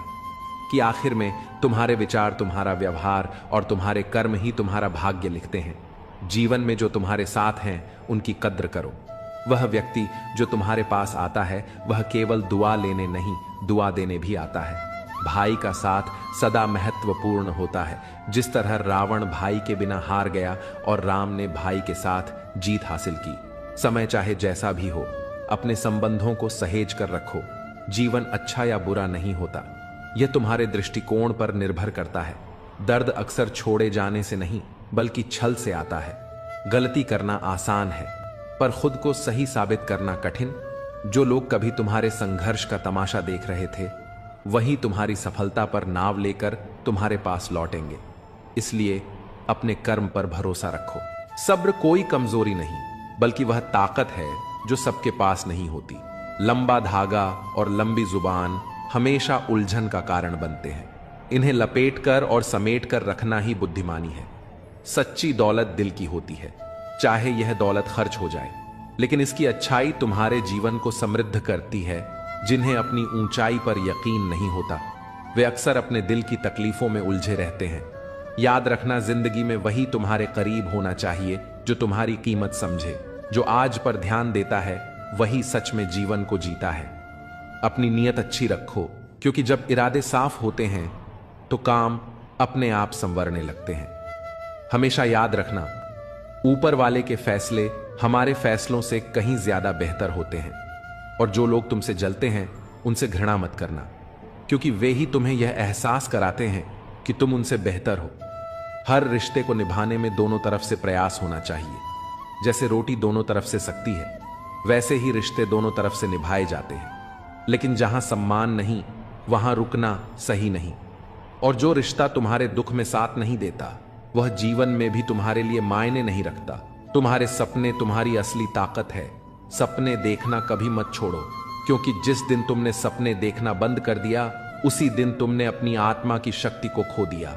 कि आखिर में तुम्हारे विचार, तुम्हारा व्यवहार और तुम्हारे कर्म ही तुम्हारा भाग्य लिखते हैं। जीवन में जो तुम्हारे साथ हैं उनकी कद्र करो। वह व्यक्ति जो तुम्हारे पास आता है वह केवल दुआ लेने नहीं, दुआ देने भी आता है। भाई का साथ सदा महत्वपूर्ण होता है। जिस तरह रावण भाई के बिना हार गया और राम ने भाई के साथ जीत हासिल की। समय चाहे जैसा भी हो, अपने संबंधों को सहेज कर रखो। जीवन अच्छा या बुरा नहीं होता, यह तुम्हारे दृष्टिकोण पर निर्भर करता है। दर्द अक्सर छोड़े जाने से नहीं बल्कि छल से आता है। गलती करना आसान है, पर खुद को सही साबित करना कठिन। जो लोग कभी तुम्हारे संघर्ष का तमाशा देख रहे थे, वही तुम्हारी सफलता पर नाव लेकर तुम्हारे पास लौटेंगे। इसलिए अपने कर्म पर भरोसा रखो। सब्र कोई कमजोरी नहीं, बल्कि वह ताकत है जो सबके पास नहीं होती। लंबा धागा और लंबी जुबान हमेशा उलझन का कारण बनते हैं। इन्हें लपेटकर और समेटकर रखना ही बुद्धिमानी है। सच्ची दौलत दिल की होती है, चाहे यह दौलत खर्च हो जाए, लेकिन इसकी अच्छाई तुम्हारे जीवन को समृद्ध करती है। जिन्हें अपनी ऊंचाई पर यकीन नहीं होता, वे अक्सर अपने दिल की तकलीफों में उलझे रहते हैं। याद रखना, जिंदगी में वही तुम्हारे करीब होना चाहिए जो तुम्हारी कीमत समझे। जो आज पर ध्यान देता है वही सच में जीवन को जीता है। अपनी नीयत अच्छी रखो, क्योंकि जब इरादे साफ होते हैं तो काम अपने आप संवरने लगते हैं। हमेशा याद रखना, ऊपर वाले के फैसले हमारे फैसलों से कहीं ज्यादा बेहतर होते हैं। और जो लोग तुमसे जलते हैं उनसे घृणा मत करना, क्योंकि वे ही तुम्हें यह एहसास कराते हैं कि तुम उनसे बेहतर हो। हर रिश्ते को निभाने में दोनों तरफ से प्रयास होना चाहिए। जैसे रोटी दोनों तरफ से सकती है, वैसे ही रिश्ते दोनों तरफ से निभाए जाते हैं। लेकिन जहां सम्मान नहीं, वहां रुकना सही नहीं। और जो रिश्ता तुम्हारे दुख में साथ नहीं देता, वह जीवन में भी तुम्हारे लिए मायने नहीं रखता। तुम्हारे सपने तुम्हारी असली ताकत है। सपने देखना कभी मत छोड़ो, क्योंकि जिस दिन तुमने सपने देखना बंद कर दिया, उसी दिन तुमने अपनी आत्मा की शक्ति को खो दिया।